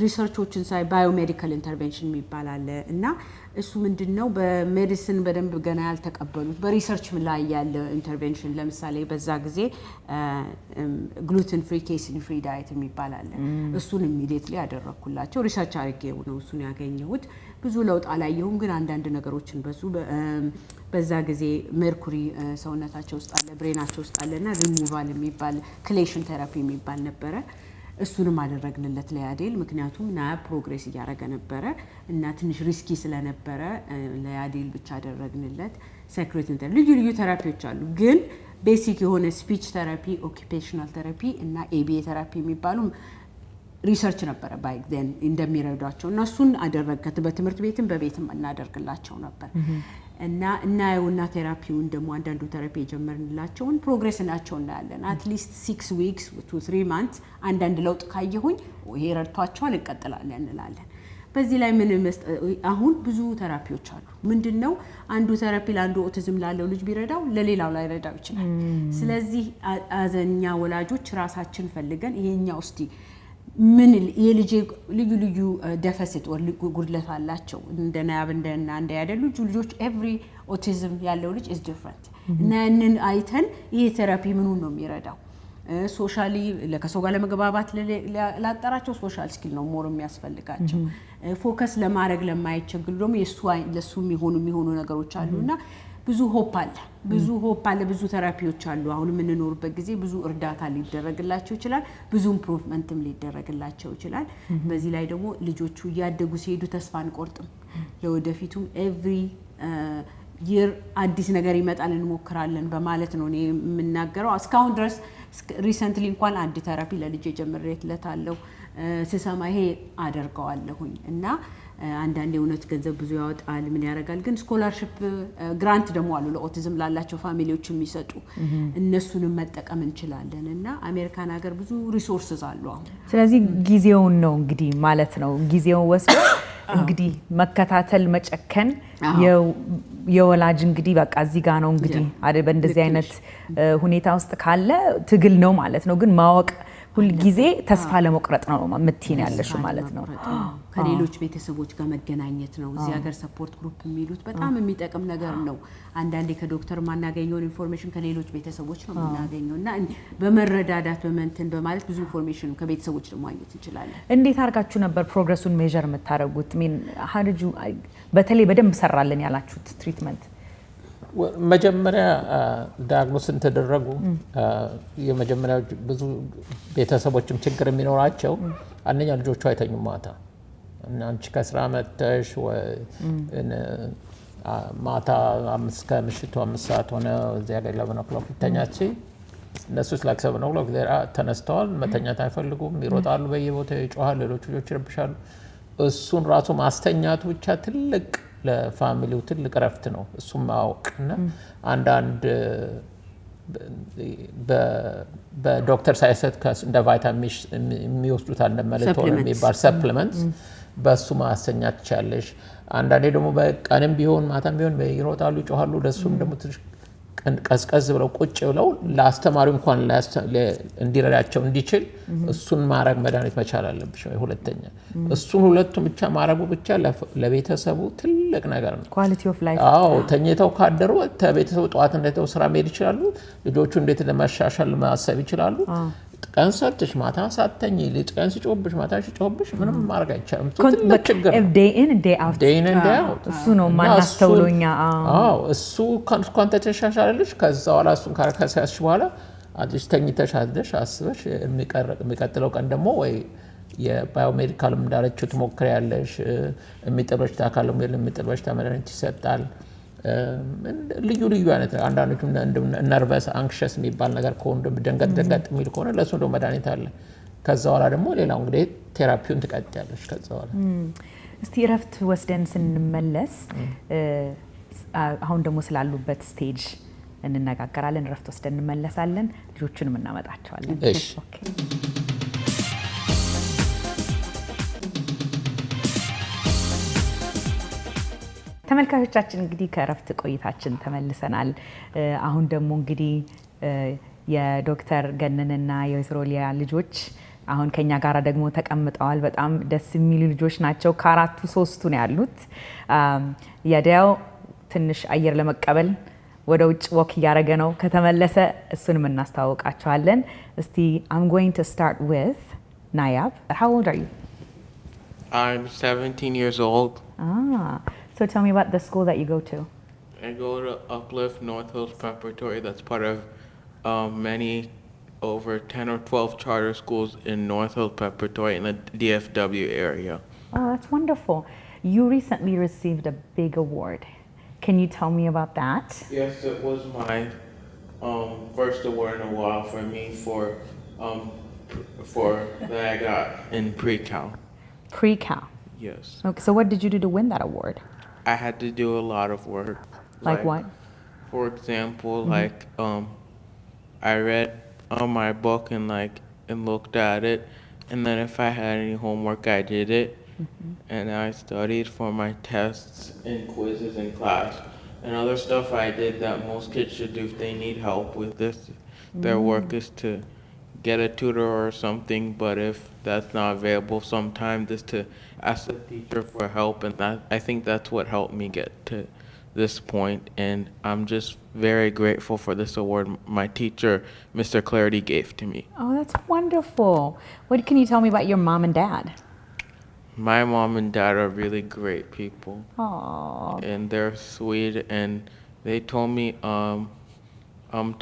ሪሰርቾችን ሳይ ባዮሜዲካል ኢንተርቬንሽን የሚባል አለ እና እሱ ምንድነው በሜዲሲን በደንብ ገና ያልተቀበሉት በሪሰርች ላይ ያለ ኢንተርቬንሽን ለምሳሌ በዛ ጊዜ ግሉተን ፍሪ ኬሲን ፍሪ ዳይት የሚባል አለ። እሱን ኢሚዲየትሊ ያደረኩላቸው ሪሰርች አድርጌው ነው እሱን ያገኘሁት። ብዙ ለውጥ አላየሁም ግን አንዳንድ ነገሮችን በዛ ጊዜ ሜርኩሪ ሰውነታቸው ውስጥ አለ ብሬናቸው ውስጥ አለና ሪሙቫል የሚባል ክሌሽን ቴራፒ የሚባል ነበረ። እሱንም አደረግንለት ለያዴል ምክንያቱም ና ፕሮግሬስ ያደረገ ነበር እና ትንሽ ሪስኪ ስለነበረ ለያዴል ብቻ አደረግንለት። ሴክሬቲን ልዩ ቴራፒዎች አሉ ግን ቤሲክ የሆነ ስፒች ቴራፒ ኦኩፔሽናል ቴራፒ እና ኤቢኤ ቴራፒ የሚባሉ ሪሰርች ነበረ ባይ ዘን እንደሚረዷቸው እና እሱን አደረግከት በትምህርት ቤትም በቤትም እናደርግላቸው ነበር እና ያውና ቴራፒውን ደሞ አንዳንዱ ቴራፒ ጀመርንላቸውን ፕሮግሬስ ናቸው እናያለን። አትሊስት 6 weeks to 3 months አንዳንድ ለውጥ ካየሁኝ ይሄ ረድቷቸዋል እንቀጥላለን እንላለን። በዚህ ላይ ምን አሁን ብዙ ቴራፒዎች አሉ። ምንድነው አንዱ ቴራፒ ለአንዱ ኦቲዝም ላለው ልጅ ቢረዳው ለሌላው ላይ ረዳው ይችላል። ስለዚህ አዘኛ ወላጆች ራሳችን ፈልገን ይሄኛው እስቲ ምን የልጅ ልዩ ዴፊሲት ወር ጉድለት አላቸው እንደናያብ እንደና ያደሉ ልጆች every autism ያለው ልጅ is different እና ያንን አይተን ይሄ ቴራፒ ምኑን ነው የሚረዳው ሶሻሊ ለከሰው ጋር ለመግባባት ላጣራቸው ሶሻል ስኪል ነው ሞር የሚያስፈልጋቸው ፎከስ ለማድረግ ለማይቸግሩ ደግሞ ለሱ የሚሆኑ ነገሮች አሉና ብዙ ሆፕ አለ ብዙ ቴራፒዎች አሉ። አሁን ምን እንኖርበት ጊዜ ብዙ እርዳታ ሊደረግላቸው ይችላል ብዙ ኢምፕሩቭመንትም ሊደረግላቸው ይችላል። በዚህ ላይ ደግሞ ልጆቹ ያደጉ ሲሄዱ ተስፋ አንቆርጥም። ለወደፊቱም ኤቭሪ ይር አዲስ ነገር ይመጣል እንሞክራለን በማለት ነው እኔ የምናገረው። እስካሁን ድረስ ሪሰንትሊ እንኳን አንድ ቴራፒ ለልጅ ጀምሬለታለሁ ስሰማ ይሄ አደርገዋለሁኝ እና አንዳንዴ እውነት ገንዘብ ብዙ ያወጣል ምን ያረጋል ግን ስኮላርሺፕ ግራንት ደግሞ አሉ ለኦቲዝም ላላቸው ፋሚሊዎች የሚሰጡ እነሱንም መጠቀም እንችላለን እና አሜሪካን ሀገር ብዙ ሪሶርስስ አሉ አሁን። ስለዚህ ጊዜውን ነው እንግዲህ ማለት ነው ጊዜውን ወስዶ እንግዲህ መከታተል መጨከን የወላጅ እንግዲህ በቃ እዚህ ጋር ነው እንግዲህ አይደል በእንደዚህ አይነት ሁኔታ ውስጥ ካለ ትግል ነው ማለት ነው። ግን ማወቅ ሁሉ ጊዜ ተስፋ ለመቁረጥ ነው ምትይን ያለሽው ማለት ነው። ከሌሎች ቤተሰቦች ጋር መገናኘት ነው። እዚህ ሀገር ሰፖርት ግሩፕ የሚሉት በጣም የሚጠቅም ነገር ነው። አንዳንዴ ከዶክተር ማናገኘው ኢንፎርሜሽን ከሌሎች ቤተሰቦች ነው የምናገኘውና በመረዳዳት በመንተን በማለት ብዙ ኢንፎርሜሽን ከቤተሰቦች ደግሞ ማግኘት እንችላለን። እንዴት አርጋችሁ ነበር ፕሮግረሱን ሜዠር የምታደርጉት? በተለይ በደንብ ሰራልን ያላችሁት ትሪትመንት መጀመሪያ ዳያግኖስን ተደረጉ። የመጀመሪያው ብዙ ቤተሰቦችም ችግር የሚኖራቸው አንደኛ ልጆቹ አይተኙም ማታ እና አንቺ ከስራ መጥተሽ ማታ ከምሽቱ 5 ሰዓት ሆነ እዚያ ላይ 11 o'clock ይተኛች እነሱ ስላክ 7 o'clock ተነስተዋል። መተኛት አይፈልጉም፣ ይሮጣሉ፣ በየቦታው ይጮሃሉ፣ ሌሎች ልጆች ይረብሻሉ። እሱን ራሱ ማስተኛቱ ብቻ ትልቅ ለፋሚሊው ትልቅ ረፍት ነው። እሱም ማወቅና አንዳንድ በዶክተር ሳይሰጥ እንደ ቫይታሚን የሚወስዱት አለ ሜላቶኒን የሚባል ሰፕሊመንት በሱ ማስተኛት ትቻለሽ። አንዳንዴ ደግሞ በቀንም ቢሆን ማታም ቢሆን ይሮጣሉ፣ ይጮሃሉ። ለሱም ደግሞ ትንሽ ቀዝቀዝ ብለው ቁጭ ብለው ለአስተማሪው እንኳን እንዲረዳቸው እንዲችል እሱን ማድረግ መድኃኒት መቻል አለብሽ። ሁለተኛ እሱን ሁለቱም ብቻ ማድረጉ ብቻ ለቤተሰቡ ትልቅ ነገር ነው። ኳሊቲ ኦፍ ላይፍ። አዎ ተኝተው ካደሩ ቤተሰቡ ጠዋት እንደተው ስራ መሄድ ይችላሉ። ልጆቹ እንዴት ለማሻሻል ማሰብ ይችላሉ። ቀን ሰርተሽ ማታ ሳተኝ ቀን ሲጮህብሽ ማታ ሲጮህብሽ ምንም ማድረግ አይቻልም። ትልቅ ችግር ነው። day in day out እሱ ነው ማናስተውሎኛ። አዎ እሱ እንኳን ተሻሻለልሽ ከዛ በኋላ እሱን ካረከሳሽ በኋላ አዲስ ተኝተሽ አድረሽ አስበሽ የሚቀጥለው ቀን ደግሞ ወይ የባዮሜዲካል እንዳለችው ትሞክሪያለሽ። የሚጥል በሽታ ካለም የሚጥል በሽታ መድኃኒት ይሰጣል። ልዩ ልዩ አይነት አንዳንዶቹ ነርቨስ አንክሸስ የሚባል ነገር ከሆነ ደንገጥ የሚል ከሆነ ለሱ ደግሞ መድኃኒት አለ። ከዛ በኋላ ደግሞ ሌላው እንግዲህ ቴራፒውን ትቀጥያለሽ። ከዛ በኋላ እስቲ እረፍት ወስደን ስንመለስ አሁን ደግሞ ስላሉበት ስቴጅ እንነጋገራለን። እረፍት ወስደን እንመለሳለን። ልጆቹንም እናመጣቸዋለን። እሺ ኦኬ። ተመልካቾቻችን እንግዲህ ከእረፍት ቆይታችን ተመልሰናል። አሁን ደግሞ እንግዲህ የዶክተር ገነንና የወይዘሮ ሊያ ልጆች አሁን ከኛ ጋር ደግሞ ተቀምጠዋል። በጣም ደስ የሚሉ ልጆች ናቸው። ከአራቱ 3ቱ ነው ያሉት። የዲያው ትንሽ አየር ለመቀበል ወደ ውጭ ወክ እያደረገ ነው። ከተመለሰ እሱንም እናስተዋውቃቸዋለን። እስቲ I'm going to start with Nayab. How old are you? I'm 17 years old. So tell me about the school that you go to. I go to Uplift North Hills Preparatory. That's part of many over 10 or 12 charter schools in North Hills Preparatory in the DFW area. Oh, that's wonderful. You recently received a big award. Can you tell me about that? Yes, it was my first award in a while for me for that I got in pre-cal. Pre-cal. Yes. Okay, so what did you do to win that award? I had to do a lot of work. Like what? For example, I read my book and looked at it, and then if I had any homework, I did it, and I studied for my tests and quizzes in class. And other stuff I did that most kids should do if they need help with this. Their work is to get a tutor or something, but if that's not available, sometimes is to ask the teacher for help, and I think that's what helped me get to this point, and I'm just very grateful for this award my teacher, Mr. Clarity, gave to me. Oh, that's wonderful. What can you tell me about your mom and dad? My mom and dad are really great people. Oh. And they're sweet, and they told me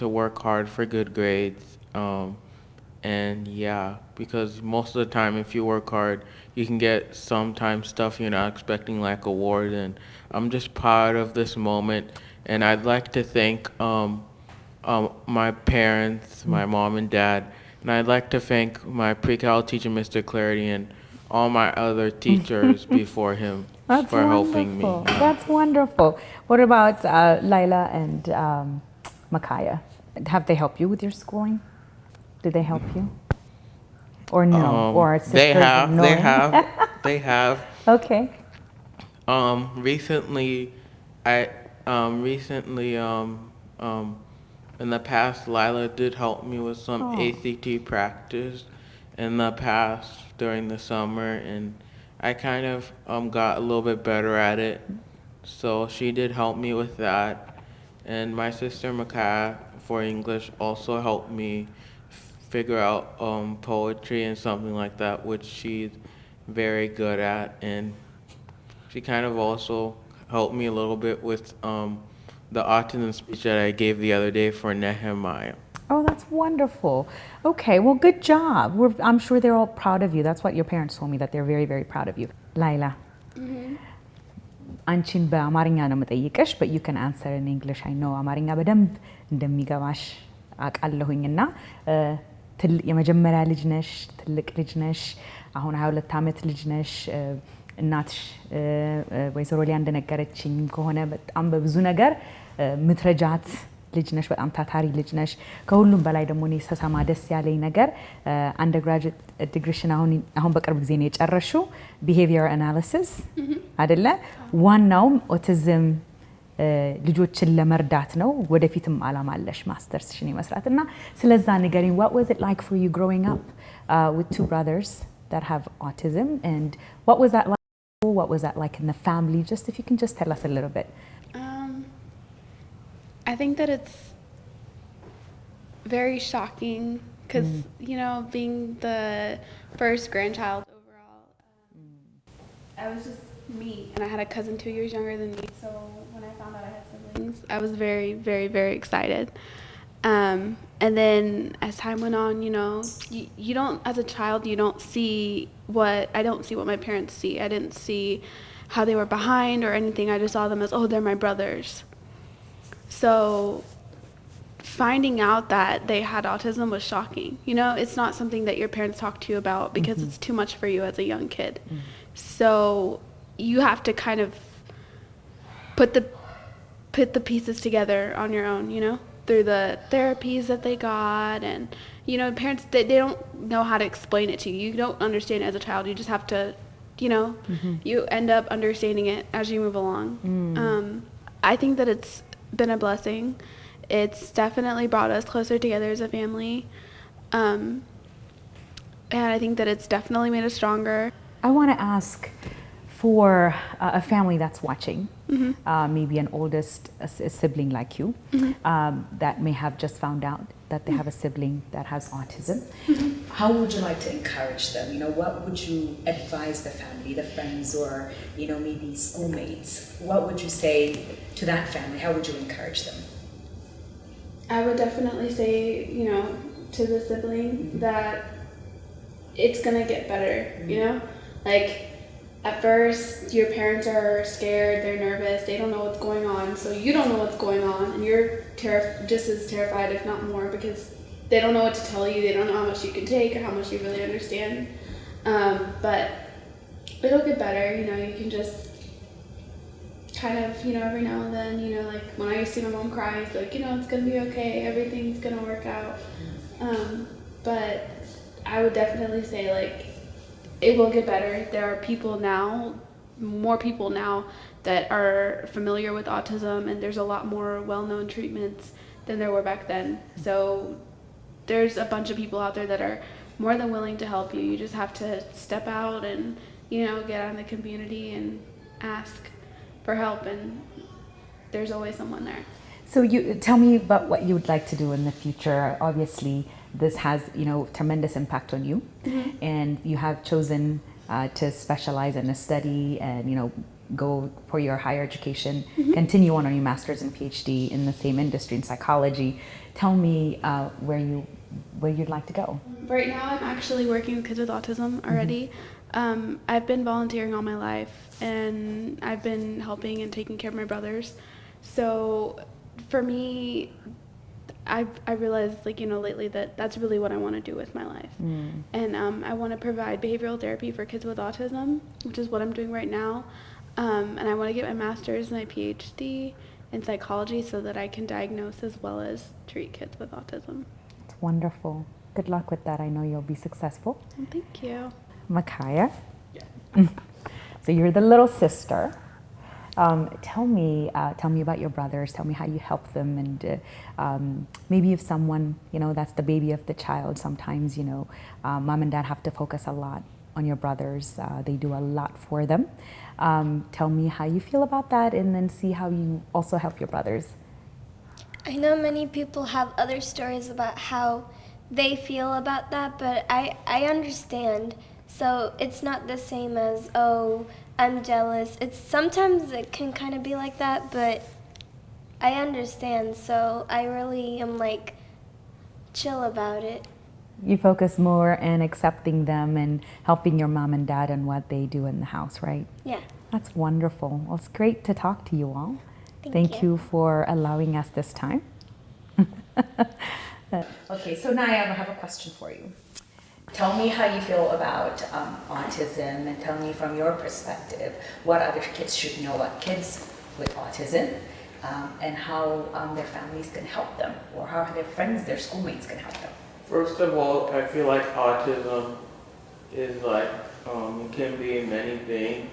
to work hard for good grades. And yeah, because most of the time if you work hard, you can get sometimes stuff you're not expecting, like awards, and I'm just proud of this moment. And I'd like to thank my parents, my mom and dad, and I'd like to thank my pre-cal teacher, Mr. Clarity, and all my other teachers before him for helping me. That's wonderful. What about Laila and Makaya? Have they helped you with your schooling? Did they help you? Or no? Or sisters? They have. Okay. Recently, in the past, Lila did help me with some ACT practice in the past during the summer, and I kind of got a little bit better at it. So she did help me with that. And my sister Makaya for English also helped me figure out poetry and something like that, which she's very good at. And she kind of also helped me a little bit with the autism speech that I gave the other day for Nehemiah. Oh, that's wonderful. Okay, well, good job. I'm sure they're all proud of you. That's what your parents told me, that they're very, very proud of you. Laila. አንቺን በአማርኛ ነው የምጠይቅሽ, but you can answer in English. I know አማርኛ በደንብ እንደሚገባሽ አውቃለሁኝና የመጀመሪያ ልጅ ነሽ፣ ትልቅ ልጅ ነሽ፣ አሁን 22 ዓመት ልጅ ነሽ። እናትሽ ወይዘሮ ሊያ እንደነገረችኝ ከሆነ በጣም በብዙ ነገር ምትረጃት ልጅ ነሽ፣ በጣም ታታሪ ልጅ ነሽ። ከሁሉም በላይ ደግሞ እኔ ሰሰማ ደስ ያለኝ ነገር አንደርግራጁዌት ዲግሪሽን አሁን በቅርብ ጊዜ ነው የጨረሽው፣ ቢሄቪየር አናሊሲስ አይደለ? ዋናውም ኦቲዝም ልጆችን ለመርዳት ነው። ወደፊትም አላማ አለሽ ማስተርስሽን የመስራት እና ስለዛ ንገሪኝ። what was it like for you growing up with two brothers that have autism, and what was that like? What was that like in the family? Just if you can just tell us a little bit. I think that it's very shocking because, you know, being the first grandchild overall, I was just me, and I had a cousin 2 years younger than me, so when I found out I had siblings, I was very, very, very excited. And then as time went on, you know, you don't, as a child, you don't see I don't see what my parents see. I didn't see how they were behind or anything. I just saw them as, oh, they're my brothers. So finding out that they had autism was shocking. You know, it's not something that your parents talk to you about because it's too much for you as a young kid. So you have to kind of put the pieces together on your own, you know, through the therapies that they got. And, you know, parents, they don't know how to explain it to you. You don't understand it as a child. You just have to, you know, you end up understanding it as you move along. I think that it's been a blessing. It's definitely brought us closer together as a family. And I think that it's definitely made us stronger. I want to ask for a family that's watching, maybe an oldest sibling like you, that may have just found out that they have a sibling that has autism. How would you like to encourage them? You know, what would you advise the family, the friends, or, you know, maybe schoolmates? What would you say to that family? How would you encourage them? I would definitely say, you know, to the sibling that it's gonna get better, you know? Like, at first, your parents are scared, they're nervous, they don't know what's going on, so you don't know what's going on, and you're just as terrified, if not more, because they don't know what to tell you, they don't know how much you can take or how much you really understand. But it'll get better, you know, you can just kind of, you know, every now and then, you know, like when I used to see my mom cry, it's like, you know, it's gonna be okay, everything's gonna work out. But I would definitely say, like, it will get better. There are people now, more people now, that are familiar with autism, and there's a lot more well-known treatments than there were back then. So there's a bunch of people out there that are more than willing to help you. You just have to step out and, you know, get out in the community and ask for help, and there's always someone there. So you tell me about what you would like to do in the future. Obviously, this has, you know, tremendous impact on you, and you have chosen to specialize in a study and, you know, go for your higher education, continue on your master's and PhD in the same industry in psychology. Tell me where you'd like to go. Right now, I'm actually working with kids with autism already. I've been volunteering all my life, and I've been helping and taking care of my brothers. So for me, I realized, like, you know, lately that that's really what I want to do with my life. And I want to provide behavioral therapy for kids with autism, which is what I'm doing right now. And I want to get my master's and my PhD in psychology so that I can diagnose as well as treat kids with autism. It's wonderful. Good luck with that. I know you'll be successful. Thank you. Makaya? So you're the little sister. Tell me about your brothers. Tell me how you help them, and maybe if someone, you know, that's the baby of the child. Sometimes, you know, mom and dad have to focus a lot on your brothers. They do a lot for them. Tell me how you feel about that, and then see how you also help your brothers. I know many people have other stories about how they feel about that, but I understand. So it's not the same as, oh, I'm jealous. It's sometimes it can kind of be like that, but I understand, so I really am like chill about it. You focus more on accepting them and helping your mom and dad and what they do in the house, right? Yeah. That's wonderful. Well, it's great to talk to you all. Thank you you for allowing us this time. Okay, so Nayab, I have a question for you. Tell me how you feel about autism, and tell me from your perspective what other kids should know about kids with autism, and how their families can help them, or how their friends, their schoolmates can help them. First of all, I feel like autism is like, it can be many things,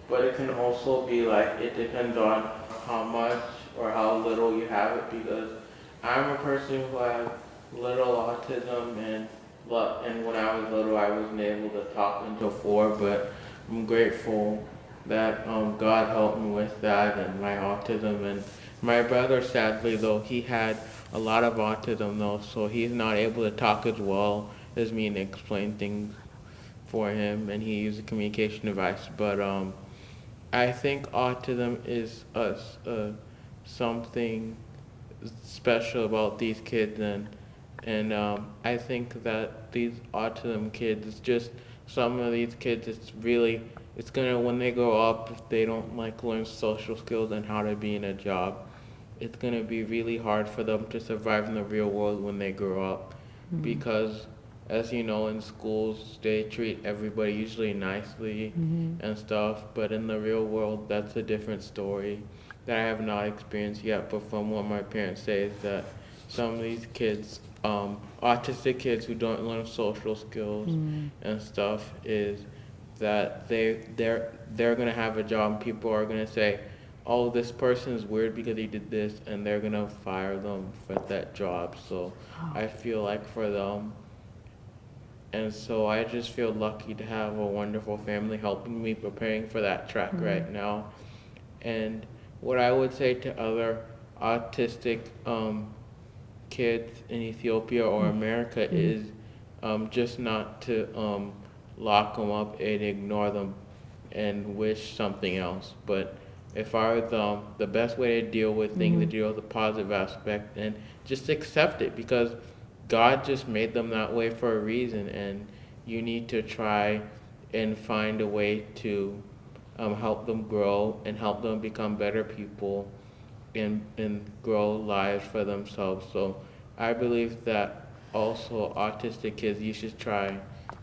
but it can also be like, it depends on how much or how little you have it, because I'm a person who has little autism, and when I was little I wasn't able to talk until 4, but I'm grateful that God helped me with that and my autism. And my brother, sadly though, he had a lot of autism though, so he's not able to talk as well as me and explain things for him, and he uses a communication device. But I think autism is something special about these kids, and I think that these autism kids, it's just some of these kids, it's gonna, when they grow up, if they don't like learn social skills and how to be in a job, it's gonna be really hard for them to survive in the real world when they grow up. Because as you know, in schools they treat everybody usually nicely and stuff, but in the real world that's a different story that I have not experienced yet. But from what my parents say is that some of these kids, autistic kids who don't learn social skills and stuff, is that they're gonna have a job and people are gonna say, oh, this person is weird because he did this, and they're gonna fire them for that job. So I feel like for them, and so I just feel lucky to have a wonderful family helping me preparing for that track right now. And what I would say to other autistic kids in Ethiopia or America is just not to lock them up and ignore them and wish something else. But if I were them, the best way to deal with things, to deal with the positive aspect, and just accept it, because God just made them that way for a reason, and you need to try and find a way to help them grow and help them become better people and grow lives for themselves. So I believe that also autistic kids, you should try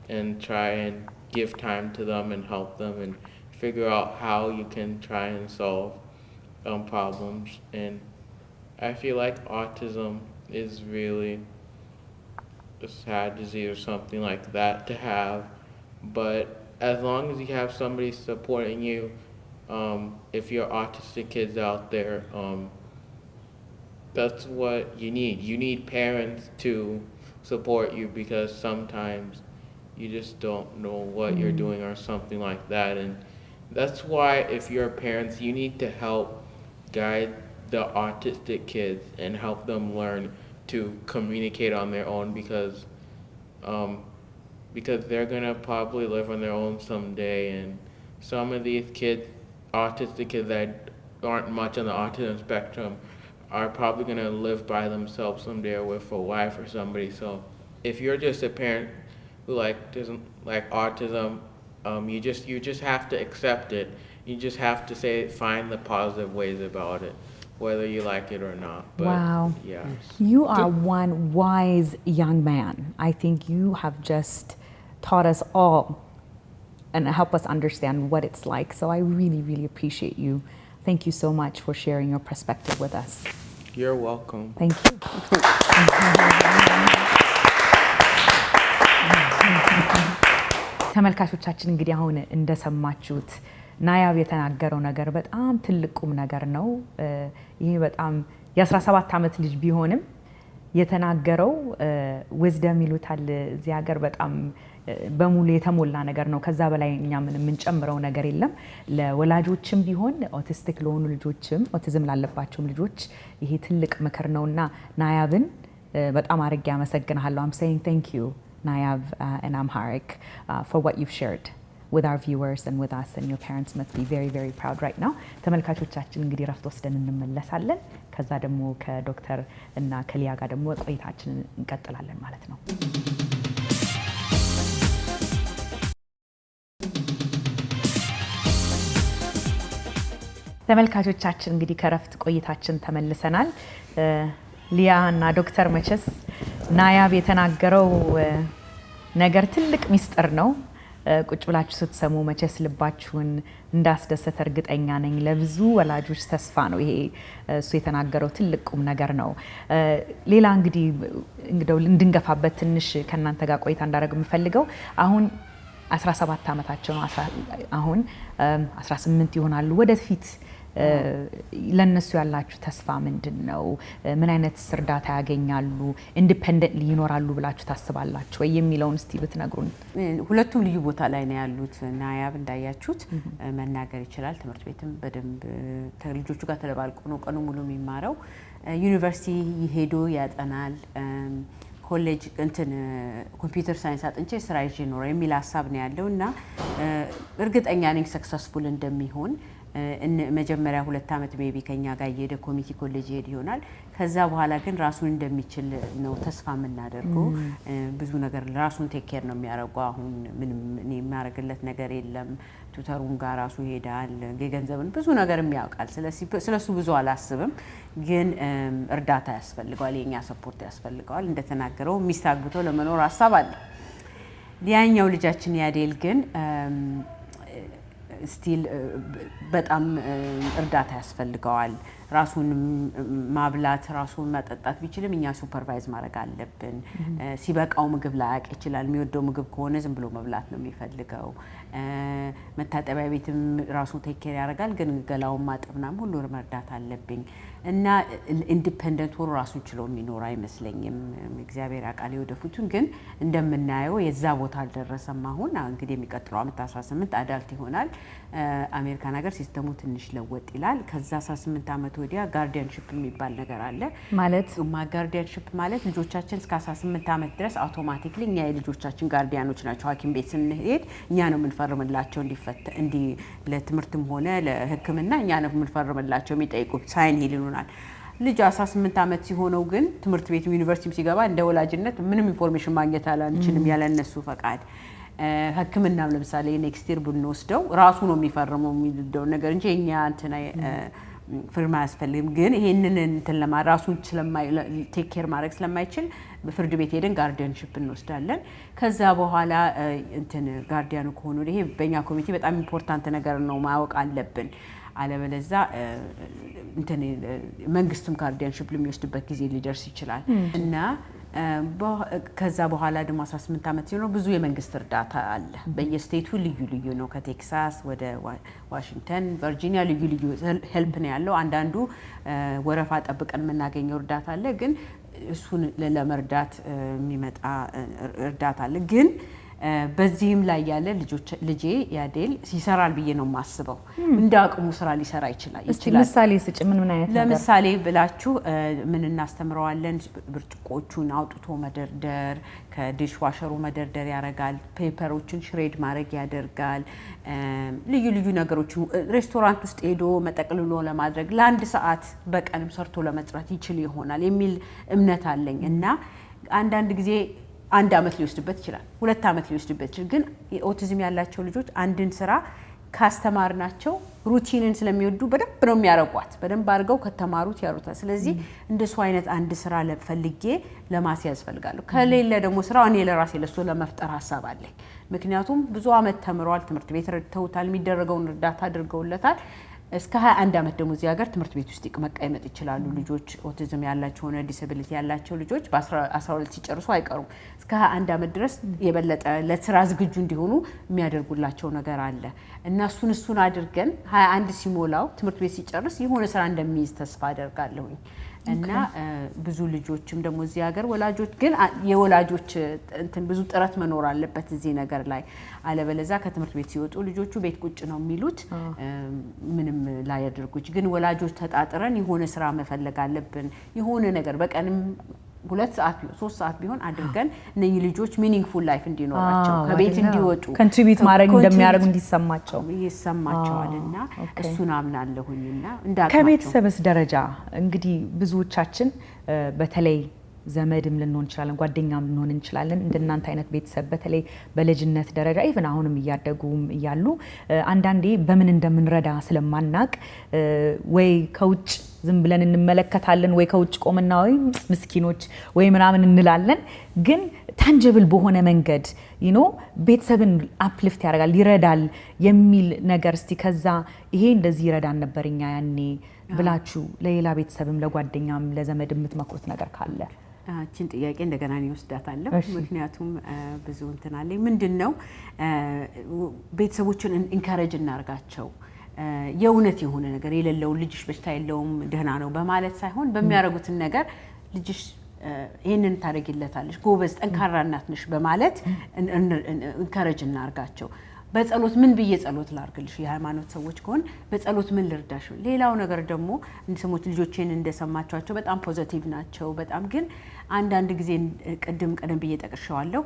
and give time to them and help them and figure out how you can try and solve problems. And I feel like autism is really a sad disease or something like that to have, but as long as you have somebody supporting you, if you're autistic kids out there, that's what you need. You need parents to support you, because sometimes you just don't know what you're doing or something like that. And that's why if you're parents, you need to help guide the autistic kids and help them learn to communicate on their own, because they're gonna probably live on their own someday. And some of these kids, autistic kids that aren't much on the autism spectrum, are probably gonna live by themselves someday or with a wife or somebody. So if you're just a parent who doesn't like autism, you just have to accept it. You just have to find the positive ways about it, whether you like it or not. But, wow. Yeah. You are one wise young man. I think you have just taught us all and help us understand what it's like. So I really, really appreciate you. Thank you so much for sharing your perspective with us. You're welcome. Thank you. ተመልካቾቻችን እንግዲህ አሁን እንደሰማችሁት ናያብ የተናገረው ነገር በጣም ትልቁም ነገር ነው። ይሄ በጣም የ17 ዓመት ልጅ ቢሆንም የተናገረው wisdom ይሉታል እዚህ ሀገር በጣም በሙሉ የተሞላ ነገር ነው። ከዛ በላይ እኛ ምን የምንጨምረው ነገር የለም። ለወላጆችም ቢሆን ኦቲስቲክ ለሆኑ ልጆችም ኦቲዝም ላለባቸውም ልጆች ይሄ ትልቅ ምክር ነውና ናያብን በጣም አድርጌ አመሰግናለሁ። I'm saying thank you Nayab and Amharic for what you've shared with our viewers and with us, and your parents must be very, very proud right now. ተመልካቾቻችን እንግዲህ ረፍት ወስደን እንመለሳለን። ከዛ ደግሞ ከዶክተር እና ከሊያ ጋር ደግሞ ቆይታችንን እንቀጥላለን ማለት ነው። ተመልካቾቻችን እንግዲህ ከረፍት ቆይታችን ተመልሰናል። ሊያ እና ዶክተር መቸስ ናያብ የተናገረው ነገር ትልቅ ሚስጥር ነው። ቁጭ ብላችሁ ስትሰሙ መቸስ ልባችሁን እንዳስደሰተ እርግጠኛ ነኝ። ለብዙ ወላጆች ተስፋ ነው ይሄ እሱ የተናገረው ትልቅ ቁም ነገር ነው። ሌላ እንግዲህ እንድንገፋበት ትንሽ ከናንተ ጋር ቆይታ እንዳደረግ የምፈልገው አሁን 17 ዓመታቸው ነው። አሁን 18 ይሆናሉ። ወደፊት ለነሱ ያላችሁ ተስፋ ምንድነው? ምን አይነት እርዳታ ያገኛሉ? ኢንዲፔንደንትሊ ይኖራሉ ብላችሁ ታስባላችሁ ወይ የሚለውን እስቲ ብትነግሩን። ሁለቱም ልዩ ቦታ ላይ ነው ያሉት። ናያብ እንዳያችሁት መናገር ይችላል። ትምህርት ቤትም በደንብ ልጆቹ ጋር ተደባልቆ ነው ቀኑ ሙሉ የሚማረው። ዩኒቨርሲቲ ሄዶ ያጠናል። ኮሌጅ ኮምፒውተር ሳይንስ አጥንቼ ስራ ይዤ ኖር የሚል ሀሳብ ነው ያለው እና እርግጠኛ ነኝ ሰክሰስፉል እንደሚሆን። መጀመሪያ 2 ዓመት ሜቢ ከኛ ጋር የሄደ ኮሚቲ ኮሌጅ ሄድ ይሆናል። ከዛ በኋላ ግን ራሱን እንደሚችል ነው ተስፋ የምናደርገው። ብዙ ነገር ራሱን ቴክ ኬር ነው የሚያደርገው። አሁን ምንም እኔ የሚያደርግለት ነገር የለም። ቱተሩም ጋር ራሱ ይሄዳል። የገንዘብን ብዙ ነገር የሚያውቃል። ስለሱ ብዙ አላስብም። ግን እርዳታ ያስፈልገዋል፣ የኛ ሰፖርት ያስፈልገዋል። እንደተናገረው ሚስት አግብቶ ለመኖር ሀሳብ አለ። ሊያኛው ልጃችን ያዴል ግን ስቲል በጣም እርዳታ ያስፈልገዋል። ራሱን ማብላት ራሱን ማጠጣት ቢችልም እኛ ሱፐርቫይዝ ማድረግ አለብን። ሲበቃው ምግብ ላያቅ ይችላል። የሚወደው ምግብ ከሆነ ዝም ብሎ መብላት ነው የሚፈልገው። መታጠቢያ ቤትም ራሱ ቴክ ኬር ያደርጋል። ግን ገላውን ማጠብናም ሁሉ መርዳት አለብኝ እና ኢንዲፔንደንት ሆኖ ራሱን ችሎ የሚኖር አይመስለኝም። እግዚአብሔር ያውቃል ወደፊቱን። ግን እንደምናየው የዛ ቦታ አልደረሰም። አሁን እንግዲህ የሚቀጥለው ዓመት 18 አዳልት ይሆናል። አሜሪካን ሀገር ሲስተሙ ትንሽ ለወጥ ይላል። ከዛ 18 ዓመት ወዲያ ጋርዲያንሺፕ የሚባል ነገር አለ። ማለት ጋርዲያንሺፕ ማለት ልጆቻችን እስከ 18 ዓመት ድረስ አውቶማቲክሊ እኛ የልጆቻችን ጋርዲያኖች ናቸው። ሐኪም ቤት ስንሄድ እኛ ነው የምንፈርምላቸው ለትምህርትም ሆነ ለሕክምና እኛ ነው የምንፈርምላቸው። የሚጠይቁት ሳይን ይሉናል። ልጅ 18 ዓመት ሲሆነው ግን ትምህርት ቤት ዩኒቨርሲቲም ሲገባ እንደ ወላጅነት ምንም ኢንፎርሜሽን ማግኘት አላንችልም ያለ እነሱ ፈቃድ። ሕክምናም ለምሳሌ ኔክስት ይር ብንወስደው ራሱ ነው የሚፈርመው የሚልደው ነገር እንጂ እኛ እንትና ፍርማ ያስፈልግም። ግን ይሄንን ራሱን ቴክ ኬር ማድረግ ስለማይችል ፍርድ ቤት ሄደን ጋርዲያንሺፕ እንወስዳለን። ከዛ በኋላ ጋርዲያኑ ከሆኑ ይሄ በእኛ ኮሚቴ በጣም ኢምፖርታንት ነገር ነው፣ ማወቅ አለብን። አለበለዛ መንግስትም ጋርዲያንሺፕ ለሚወስድበት ጊዜ ሊደርስ ይችላል እና ከዛ በኋላ ደግሞ 18 ዓመት ሲሆነው ብዙ የመንግስት እርዳታ አለ። በየስቴቱ ልዩ ልዩ ነው። ከቴክሳስ ወደ ዋሽንግተን፣ ቨርጂኒያ ልዩ ልዩ ሄልፕ ነው ያለው። አንዳንዱ ወረፋ ጠብቀን የምናገኘው እርዳታ አለ። ግን እሱን ለመርዳት የሚመጣ እርዳታ አለ። ግን በዚህም ላይ ያለ ልጄ ያዴል ይሰራል ብዬ ነው የማስበው። እንደ አቅሙ ስራ ሊሰራ ይችላል። ምሳሌ ስጭ። ምን አይነት ነገር? ለምሳሌ ብላችሁ ምን እናስተምረዋለን? ብርጭቆቹን አውጥቶ መደርደር፣ ከዲሽ ዋሸሩ መደርደር ያደርጋል። ፔፐሮችን ሽሬድ ማድረግ ያደርጋል። ልዩ ልዩ ነገሮችን ሬስቶራንት ውስጥ ሄዶ መጠቅልሎ ለማድረግ ለ1 ሰዓት በቀንም ሰርቶ ለመጥራት ይችል ይሆናል የሚል እምነት አለኝ እና አንዳንድ ጊዜ 1 ዓመት ሊወስድበት ይችላል፣ 2 ዓመት ሊወስድበት ይችላል። ግን ኦቲዝም ያላቸው ልጆች አንድን ስራ ካስተማርናቸው ሩቲንን ስለሚወዱ በደንብ ነው የሚያረቋት። በደንብ አድርገው ከተማሩት ያሩታል። ስለዚህ እንደሱ አይነት አንድ ስራ ለፈልጌ ለማስያዝ ፈልጋለሁ። ከሌለ ደግሞ ስራው እኔ ለራሴ ለሱ ለመፍጠር ሀሳብ አለኝ። ምክንያቱም ብዙ ዓመት ተምሯል። ትምህርት ቤት ረድተውታል። የሚደረገውን እርዳታ አድርገውለታል። እስከ 21 ዓመት ደግሞ እዚህ ሀገር ትምህርት ቤት ውስጥ መቀመጥ ይችላሉ። ልጆች ኦቲዝም ያላቸው ሆነ ዲስኤቢሊቲ ያላቸው ልጆች በ12 ሲጨርሱ አይቀሩም። እስከ 21 ዓመት ድረስ የበለጠ ለስራ ዝግጁ እንዲሆኑ የሚያደርጉላቸው ነገር አለ እና እሱን አድርገን 21 ሲሞላው ትምህርት ቤት ሲጨርስ የሆነ ስራ እንደሚይዝ ተስፋ አደርጋለሁኝ። እና ብዙ ልጆችም ደግሞ እዚህ ሀገር ወላጆች ግን የወላጆች ብዙ ጥረት መኖር አለበት እዚህ ነገር ላይ። አለበለዛ ከትምህርት ቤት ሲወጡ ልጆቹ ቤት ቁጭ ነው የሚሉት ምንም ላይ ያደርጉች። ግን ወላጆች ተጣጥረን የሆነ ስራ መፈለግ አለብን። የሆነ ነገር በቀንም 2 ሰዓት ቢሆን 3 ሰዓት ቢሆን አድርገን እነኚህ ልጆች ሚኒንግፉል ላይፍ እንዲኖራቸው ከቤት እንዲወጡ ኮንትሪቢዩት ማድረግ እንደሚያደርጉ እንዲሰማቸው ይሰማቸዋልና እሱን አምናለሁኝና እንዳልኳቸው ከቤተሰብስ ደረጃ እንግዲህ ብዙዎቻችን በተለይ ዘመድም ልንሆን እንችላለን ጓደኛም ልንሆን እንችላለን እንደናንተ አይነት ቤተሰብ በተለይ በልጅነት ደረጃ ኢቭን አሁንም እያደጉም እያሉ አንዳንዴ በምን እንደምንረዳ ስለማናቅ ወይ ከውጭ ዝም ብለን እንመለከታለን ወይ ከውጭ ቆምና ወይ ምስኪኖች ወይ ምናምን እንላለን ግን ታንጀብል በሆነ መንገድ ቤተሰብን አፕሊፍት ያደርጋል ይረዳል የሚል ነገር እስቲ ከዛ ይሄ እንደዚህ ይረዳን ነበርኛ ያኔ ብላችሁ ለሌላ ቤተሰብም ለጓደኛም ለዘመድ የምትመክሩት ነገር ካለ እቺን ጥያቄ እንደገና ነው ወስዳታለሁ ምክንያቱም ብዙ እንትን አለኝ ምንድነው ቤተሰቦችን ኢንካሬጅ እናርጋቸው የእውነት የሆነ ነገር የሌለው ልጅሽ በሽታ የለውም ደህና ነው በማለት ሳይሆን በሚያረጉት ነገር ልጅሽ ይሄንን ታረጊለታለሽ ጎበዝ ጠንካራ እናት ነሽ በማለት ኢንካሬጅ እናርጋቸው በጸሎት ምን ብዬ ጸሎት ላርግልሽ የሃይማኖት ሰዎች ከሆነ በጸሎት ምን ልርዳሽ ሌላው ነገር ደግሞ እንሰሞች ልጆቼን እንደሰማቻቸው በጣም ፖዚቲቭ ናቸው በጣም ግን አንዳንድ ጊዜ ቀደም ብዬ ጠቅሻዋለሁ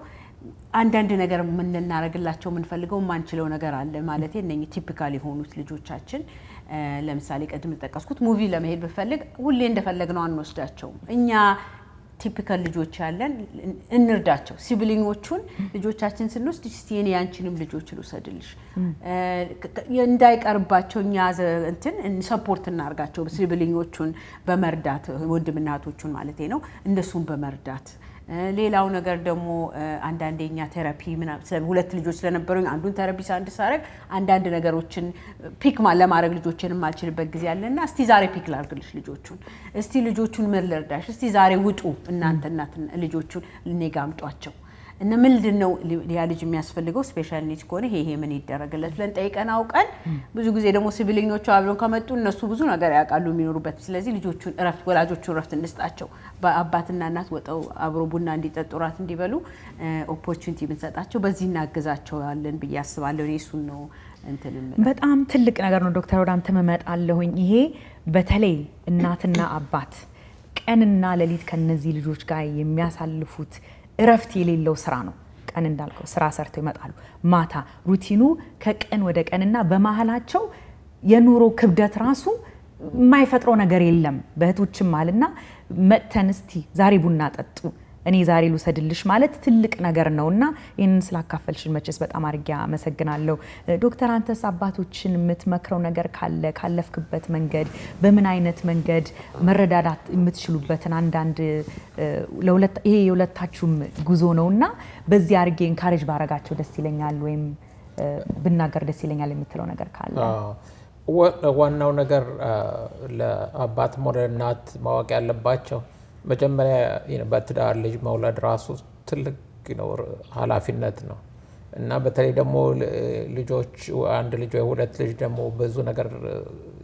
አንዳንድ ነገር ምን እናረግላቸው ምን ፈልገው ማንችለው ነገር አለ ማለት እነኚህ ቲፒካሊ ሆኑት ልጆቻችን ለምሳሌ ቀደም ተጠቀስኩት ሙቪ ለመሄድ በፈልግ ሁሌ እንደፈለግነው አንወስዳቸው እኛ ቲፒካል ልጆች ያለን እንርዳቸው ሲብሊንጎቹን ልጆቻችን ስንወስድ እስቲ እኔ ያንቺንም ልጆች ልውሰድልሽ እንዳይቀርባቸውኛ እንትን ሰፖርት እናርጋቸው ሲብሊንጎቹን በመርዳት ወንድምና እህቶቹን ማለት ነው እንደሱም በመርዳት ሌላው ነገር ደግሞ አንዳንዴኛ ቴራፒ ምናምን ሁለት ልጆች ስለነበሩኝ አንዱን ቴራፒ ሳንድሳረግ አንዳንድ ነገሮችን ፒክ ለማድረግ ልጆችንም ማልችልበት ጊዜ አለና እስቲ ዛሬ ፒክ ላርግልሽ ልጆቹን እስቲ ልጆቹን ምን ልርዳሽ እስቲ ዛሬ ውጡ እናንተና ልጆቹን ለኔጋምጧቸው እና ምንድነው ያ ልጅ የሚያስፈልገው ስፔሻል ኒድ ከሆነ ይሄ ምን ይደረግለት ብለን ጠይቀን አውቀን ብዙ ጊዜ ደግሞ ሲቪሊኞቹ አብረን ከመጡ እነሱ ብዙ ነገር ያውቃሉ የሚኖሩበት ስለዚህ ልጆቹን እረፍት ወላጆቹን እረፍት እንስጣቸው በአባትና እናት ወጣው አብሮ ቡና እንዲጠጡ ራት እንዲበሉ ኦፖርቹኒቲ ብንሰጣቸው በዚህ እናገዛቸዋለን ብዬ አስባለሁ እሱን ነው እንትን በጣም ትልቅ ነገር ነው ዶክተር ወዳንተ መመጣለሁኝ ይሄ በተለይ እናትና አባት ቀንና ሌሊት ከነዚህ ልጆች ጋር የሚያሳልፉት እረፍት የሌለው ስራ ነው ቀን እንዳልከው ስራ ሰርተው ይመጣሉ ማታ ሩቲኑ ከቀን ወደ ቀንና በመሃላቸው የኑሮ ክብደት ራሱ የማይፈጥረው ነገር የለም በእህቶችም አለና መተን እስቲ ዛሬ ቡና ጠጡ እኔ ዛሬ ልውሰድልሽ ማለት ትልቅ ነገር ነውና ይሄንን ስላካፈልሽን መቼስ በጣም አርጊያ መሰግናለሁ ዶክተር አንተስ አባቶችን የምትመክረው ነገር ካለ ካለፍክበት መንገድ በምን አይነት መንገድ መረዳዳት የምትችሉበትን አንዳንድ ይሄ የሁለታችሁም ጉዞ ነውና በዚህ አርጌ ኢንካሬጅ ባረጋቸው ደስ ይለኛል ወይም ብናገር ደስ ይለኛል የምትለው ነገር ካለ ዋናው ነገር ለአባት ሞረ እናት ማወቅ ያለባቸው መጀመሪያ በትዳር ልጅ መውለድ ራሱ ትልቅ ኃላፊነት ነው እና በተለይ ደግሞ ልጆች አንድ ልጅ ወይ ሁለት ልጅ ደግሞ ብዙ ነገር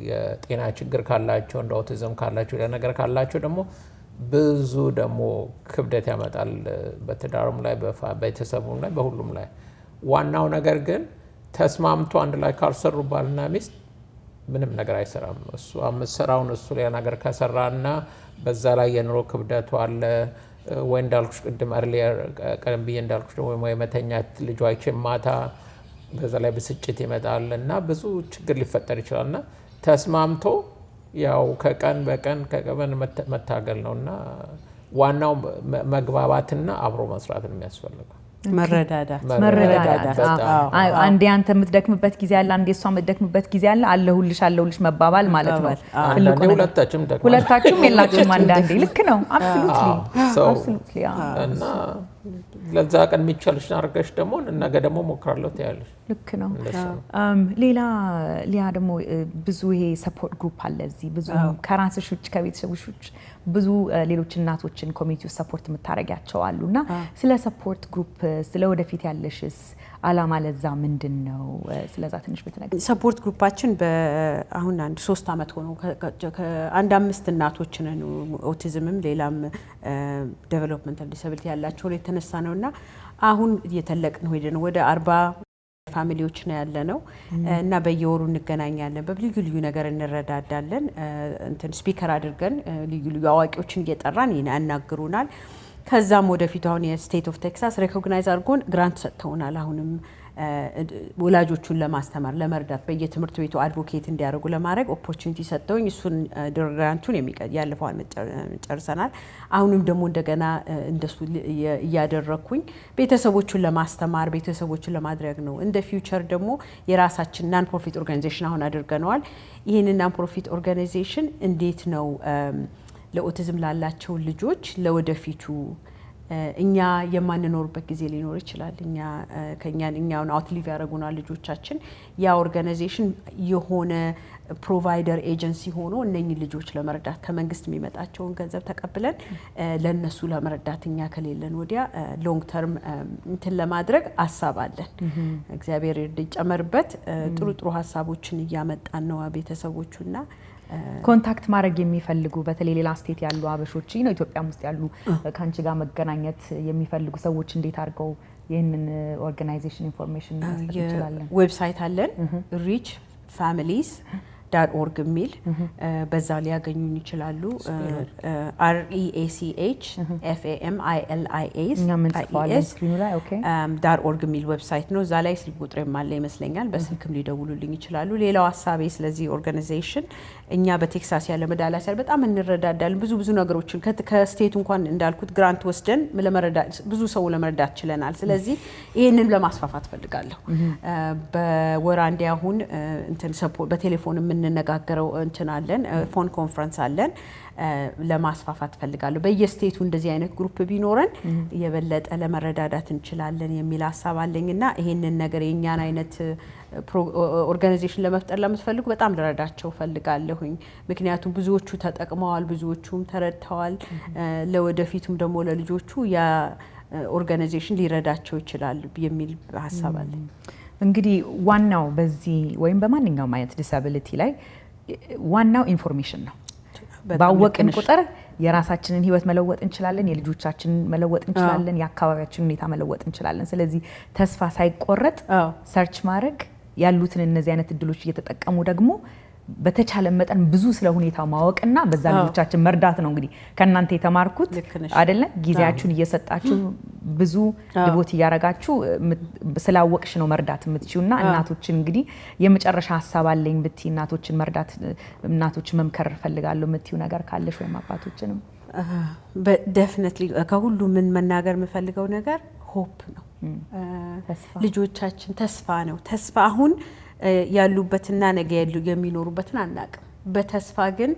የጤና ችግር ካላቸው እንደ ኦቲዝም ካላቸው ለነገር ካላቸው ደግሞ ብዙ ደግሞ ክብደት ያመጣል በትዳሩም ላይ በቤተሰቡም ላይ በሁሉም ላይ ዋናው ነገር ግን ተስማምቶ አንድ ላይ ካልሰሩ ባልና ሚስት ምንም ነገር አይሰራም እሱ አምሰራውን እሱ ሌላ ነገር ከሰራና በዛ ላይ የኑሮ ክብደቱ አለ ወይ እንዳልኩሽ ቅድም አርሊየር ቀደም ብዬ እንዳልኩሽ ደግሞ ወይ መተኛት ልጅ አይችልም ማታ በዛ ላይ ብስጭት ይመጣልና ብዙ ችግር ሊፈጠር ይችላልና ተስማምቶ ያው ከቀን በቀን ከቀን መታገል ነውና ዋናው መግባባትና አብሮ መስራት ነው የሚያስፈልገው መረዳዳት አንዴ አንተ የምትደክምበት ጊዜ አለ አንዴ እሷ የምትደክምበት ጊዜ አለ አለሁልሽ መባባል ማለት ነው ሁለታችሁም የላችሁም አንዳንዴ ልክ ነው አብሶሉትሊ እና ለዛ ቀን የሚቻልሽን አድርገሽ ደግሞ ነገ ደግሞ ሞክራለሁ ትያለሽ ልክ ነው ሌላ ደግሞ ብዙ ይሄ ሰፖርት ግሩፕ አለ እዚህ ብዙ ከራስሽ ውጭ ከቤተሰብሽ ውጭ ብዙ ሌሎች እናቶችን ኮሚኒቲው ሰፖርት የምታረጋቸው አሉና ስለ ሰፖርት ግሩፕ ስለ ወደፊት ያለሽስ አላማ ለዛ ምንድነው ስለዛ ትንሽ ብትነግሪኝ ሰፖርት ግሩፓችን በአሁን አንድ 3 አመት ሆኖ ከአንድ 5 እናቶችን ኦቲዝምም ሌላም ዴቨሎፕመንታል ዲሳቢሊቲ ያላቸው ላይ ተነሳ ነውና አሁን እየተለቅን ሆይደን ወደ 40 ፋሚሊዎች ነው ያለነው እና በየወሩ እንገናኛለን በልዩ ልዩ ነገር እንረዳዳለን እንትን ስፒከር አድርገን ልዩ ልዩ አዋቂዎችን እየጠራን ያናግሩናል ከዛም ወደፊት አሁን የስቴት ኦፍ ቴክሳስ ሪኮግናይዝ አድርጎን ግራንት ሰጥተውናል አሁንም ወላጆቹን ለማስተማር ለመርዳት በየትምህርት ቤቱ አድቮኬት እንዲያደርጉ ለማድረግ ኦፖርቹኒቲ ሰጥተውኝ እሱን ግራንቱን ያለፈው ጨርሰናል አሁንም ደግሞ እንደገና እንደሱ ያደረኩኝ ቤተሰቦቹን ለማስተማር ቤተሰቦቹን ለማድረግ ነው እንደ ፊውቸር ደግሞ የራሳችን ናን ፕሮፊት ኦርጋናይዜሽን አሁን አድርገናል ይሄን ናን ፕሮፊት ኦርጋናይዜሽን እንዴት ነው ለኦቲዝም ላላቸው ልጆች ለወደፊቱ እኛ የማንኖርበት ጊዜ ሊኖር ይችላል እኛውን አውትሊቭ ያደርጉናል ልጆቻችን ያ ኦርጋናይዜሽን የሆነ ፕሮቫይደር ኤጀንሲ ሆኖ እነኚህ ልጆች ለመርዳት ከመንግስት የሚመጣቸውን ገንዘብ ተቀብለን ለነሱ ለመርዳት እኛ ከሌለን ወዲያ ሎንግ ተርም እንትን ለማድረግ አሳባለን እግዚአብሔር ይጨመርበት ጥሩ ሀሳቦችን እያመጣን ነው ቤተሰቦቹና ኮንታክት ማድረግ የሚፈልጉ በተለይ ሌላ ስቴት ያሉ አበሾች ነው ኢትዮጵያ ውስጥ ያሉ ካንቺ ጋር መገናኘት የሚፈልጉ ሰዎች እንዴት አድርገው ይሄንን ኦርጋናይዜሽን ኢንፎርሜሽን ማግኘት ይችላል ዌብሳይት አለን richfamilies.org ሚል በዛ ሊያገኙን ይችላሉ REACHFAMILIAS.org ሚል ዌብሳይት ነው እዛ ላይ ስልክ ቁጥሬም አለ ይመስለኛል በስልክም ሊደውሉልኝ ይችላሉ ሌላው ሐሳቤ ስለዚህ ኦርጋናይዜሽን እኛ በቴክሳስ ያለ መዳላስ ያለ በጣም እንረዳዳለን ብዙ ነገሮችን ከስቴት እንኳን እንዳልኩት ግራንት ወስደን ለመረዳት ብዙ ሰው ለመረዳት ችለናል ስለዚህ ይሄንን ለማስፋፋት ፈልጋለሁ በወር አንዴ አሁን እንትን ሰፖርት በቴሌፎን የምንነጋገረው እንትን አለን ፎን ኮንፈረንስ አለን ለማስፋፋት ፈልጋለሁ በየስቴቱ እንደዚህ አይነት ግሩፕ ቢኖረን የበለጠ ለመረዳዳት እንችላለን የሚል ሐሳብ አለኝና ይሄንን ነገር የኛን አይነት ኦርጋናይዜሽን ለመፍጠር ለምትፈልጉ በጣም ልረዳቸው ፈልጋለሁኝ ምክንያቱም ብዙዎቹ ተጠቅመዋል ብዙዎቹም ተረድተዋል ለወደፊቱም ደግሞ ለልጆቹ ያ ኦርጋናይዜሽን ሊረዳቸው ይችላል የሚል ሐሳብ አለኝ እንግዲህ ዋናው በዚህ ወይም በማንኛውም አይነት ዲሳቢሊቲ ላይ ዋናው ኢንፎርሜሽን ነው ባወቅን ቁጥር የራሳችንን ህይወት መለወጥ እንችላለን የልጆቻችንን መለወጥ እንችላለን የአካባቢያችንን ሁኔታ መለወጥ እንችላለን ስለዚህ ተስፋ ሳይቆረጥ ሰርች ማድረግ ያሉትን እነዚህ አይነት እድሎች እየተጠቀሙ ደግሞ በተቻለ መጠን ብዙ ስለ ሁኔታው ማወቅና በዛ ልጆቻችን መርዳት ነው እንግዲህ ከናንተ የተማርኩት አይደለ ጊዜያችሁን እየሰጣችሁ ብዙ ድቦት ያረጋችሁ ስላወቅሽ ነው መርዳት የምትችውና እናቶችን እንግዲህ የመጨረሻ ሐሳብ አለኝ ብቲ እናቶችን መርዳት እናቶችን መምከር ፈልጋለሁ የምትዩ ነገር ካለሽ ወይ አባቶችንም ዴፊኒትሊ ከሁሉ ምን መናገር የምፈልገው ነገር ሆፕ ነው ልጆቻችን ተስፋ ነው ተስፋ አሁን ያሉበትና ነገ የሚኖሩበትን አናቅም በተስፋ ግን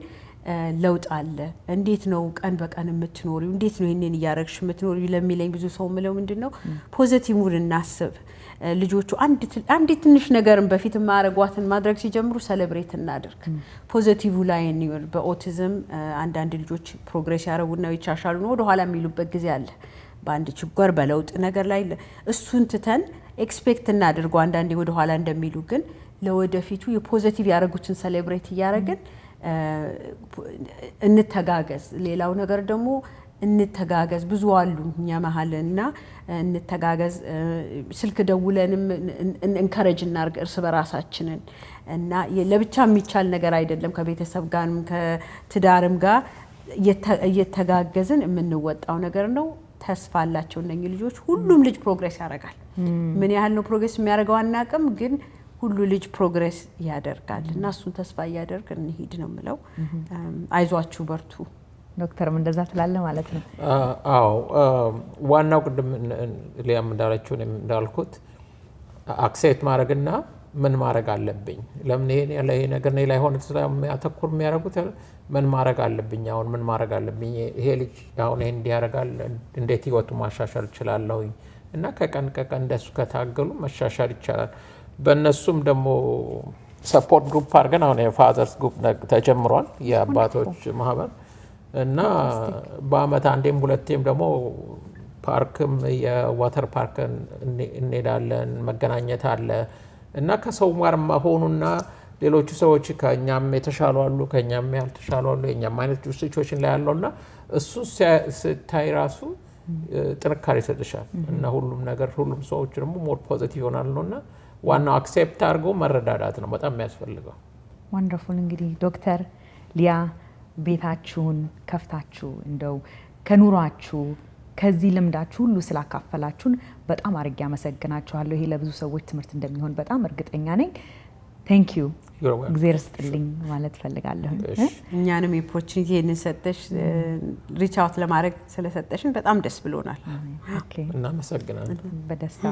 ለውጥ አለ እንዴት ነው ቀን በቀን የምትኖሪው እንዴት ነው ይሄንን ያረግሽ የምትኖሪው ለሚለኝ ብዙ ሰው ምለው ምንድነው ፖዚቲቭውን እናስብ ልጆቹ አንድ ትንሽ ነገርን በፊት ማረጓትን ማድረግ ሲጀምሩ ሴሌብሬት እናድርግ ፖዚቲቭ ላይ ነው በኦቲዝም አንዳንድ ልጆች ፕሮግሬስ ያረጉና ይቻሻሉ ነው ወደ ኋላ የሚሉበት ጊዜ አለ በአንድ ችግር በለውጥ ነገር ላይ እሱን ትተን ኤክስፔክት እናድርገው አንዳንዴ ወደ ኋላ እንደሚሉ ግን ለወደፊቱ የፖዚቲቭ ያረጉትን ሴሌብሬት ያረጋግን እንተጋገዝ ሌላው ነገር ደግሞ እንተጋገዝ ብዙ አሉ እኛ መሐልና እንተጋገዝ ስልክ ደውለንም እንከረጅ እናርግ እርስ በራሳችንን እና ለብቻ የሚቻል ነገር አይደለም ከቤተሰብ ጋርም ከትዳርም ጋር እየተጋገዝን የምንወጣው ነገር ነው ተስፋ አላቸው እነኚህ ልጆች ሁሉም ልጅ ፕሮግሬስ ያደርጋል ምን ያህል ነው ፕሮግሬስ የሚያደርገው አናቅም ግን ሁሉ ልጅ ፕሮግሬስ ያደርጋል እና እሱን ተስፋ ያደርጋል እንሂድ ነው ምለው አይዟችሁ በርቱ ዶክተር እንደዛ ትላለ ማለት ነው አዎ ዋናው ቅድም ሊያም እንዳለችው እንዳልኩት አክሴፕት ማድረግና ምን ማድረግ አለብኝ ለምን ይሄ ነገር ነው ላይ ሆነ ስለሚያተኩር የሚያረጉት ምን ማድረግ አለብኝ አሁን ምን ማድረግ አለብኝ ይሄ ልጅ አሁን ይሄን እንዲያረጋል እንዴት ህይወቱ ማሻሻል ይችላል እና ከቀን እንደሱ ከታገሉ መሻሻል ይችላል በእነሱም ደግሞ ሰፖርት ግሩፕ አድርገን አሁን የፋዘርስ ግሩፕ ተጀምሯል የአባቶች ማህበር እና በአመት አንዴም ሁለቴም ደግሞ ፓርክም የዋተር ፓርክ እንሄዳለን መገናኘት አለ እና ከሰው ጋር መሆኑና ሌሎቹ ሰዎች ከኛም የተሻሉ አሉ ከኛም ያልተሻሉ አሉ የኛም አይነት ሲቹዌሽን ላይ ያለውና እሱ ስታይ ራሱ ጥንካሬ ይሰጥሻል እና ሁሉም ነገር ሁሉም ሰዎች ደግሞ ሞር ፖዚቲቭ ይሆናሉ ነውና ዋናው አክሴፕት አድርጎ መረዳዳት ነው በጣም የሚያስፈልገው። ወንደርፉል። እንግዲህ ዶክተር ሊያ ቤታችሁን ከፍታችሁ እንደው ከኑሯችሁ ከዚህ ልምዳችሁ ሁሉ ስላካፈላችሁን በጣም አድርጌ አመሰግናችኋለሁ። ይሄ ለብዙ ሰዎች ትምህርት እንደሚሆን በጣም እርግጠኛ ነኝ። ቴንክ ዩ እግዚአብሔር ይስጥልኝ ማለት ፈልጋለሁ። እኛንም የኦፖርቹኒቲ ይሄንን ሰጠሽ ሪች አውት ለማድረግ ስለሰጠሽን በጣም ደስ ብሎናል። ኦኬ እናመሰግናለን።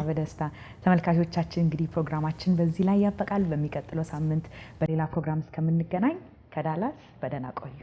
በደስታ ተመልካቾቻችን እንግዲህ ፕሮግራማችን በዚህ ላይ ያበቃል። በሚቀጥለው ሳምንት በሌላ ፕሮግራም እስከምንገናኝ ከዳላስ በደህና ቆዩ።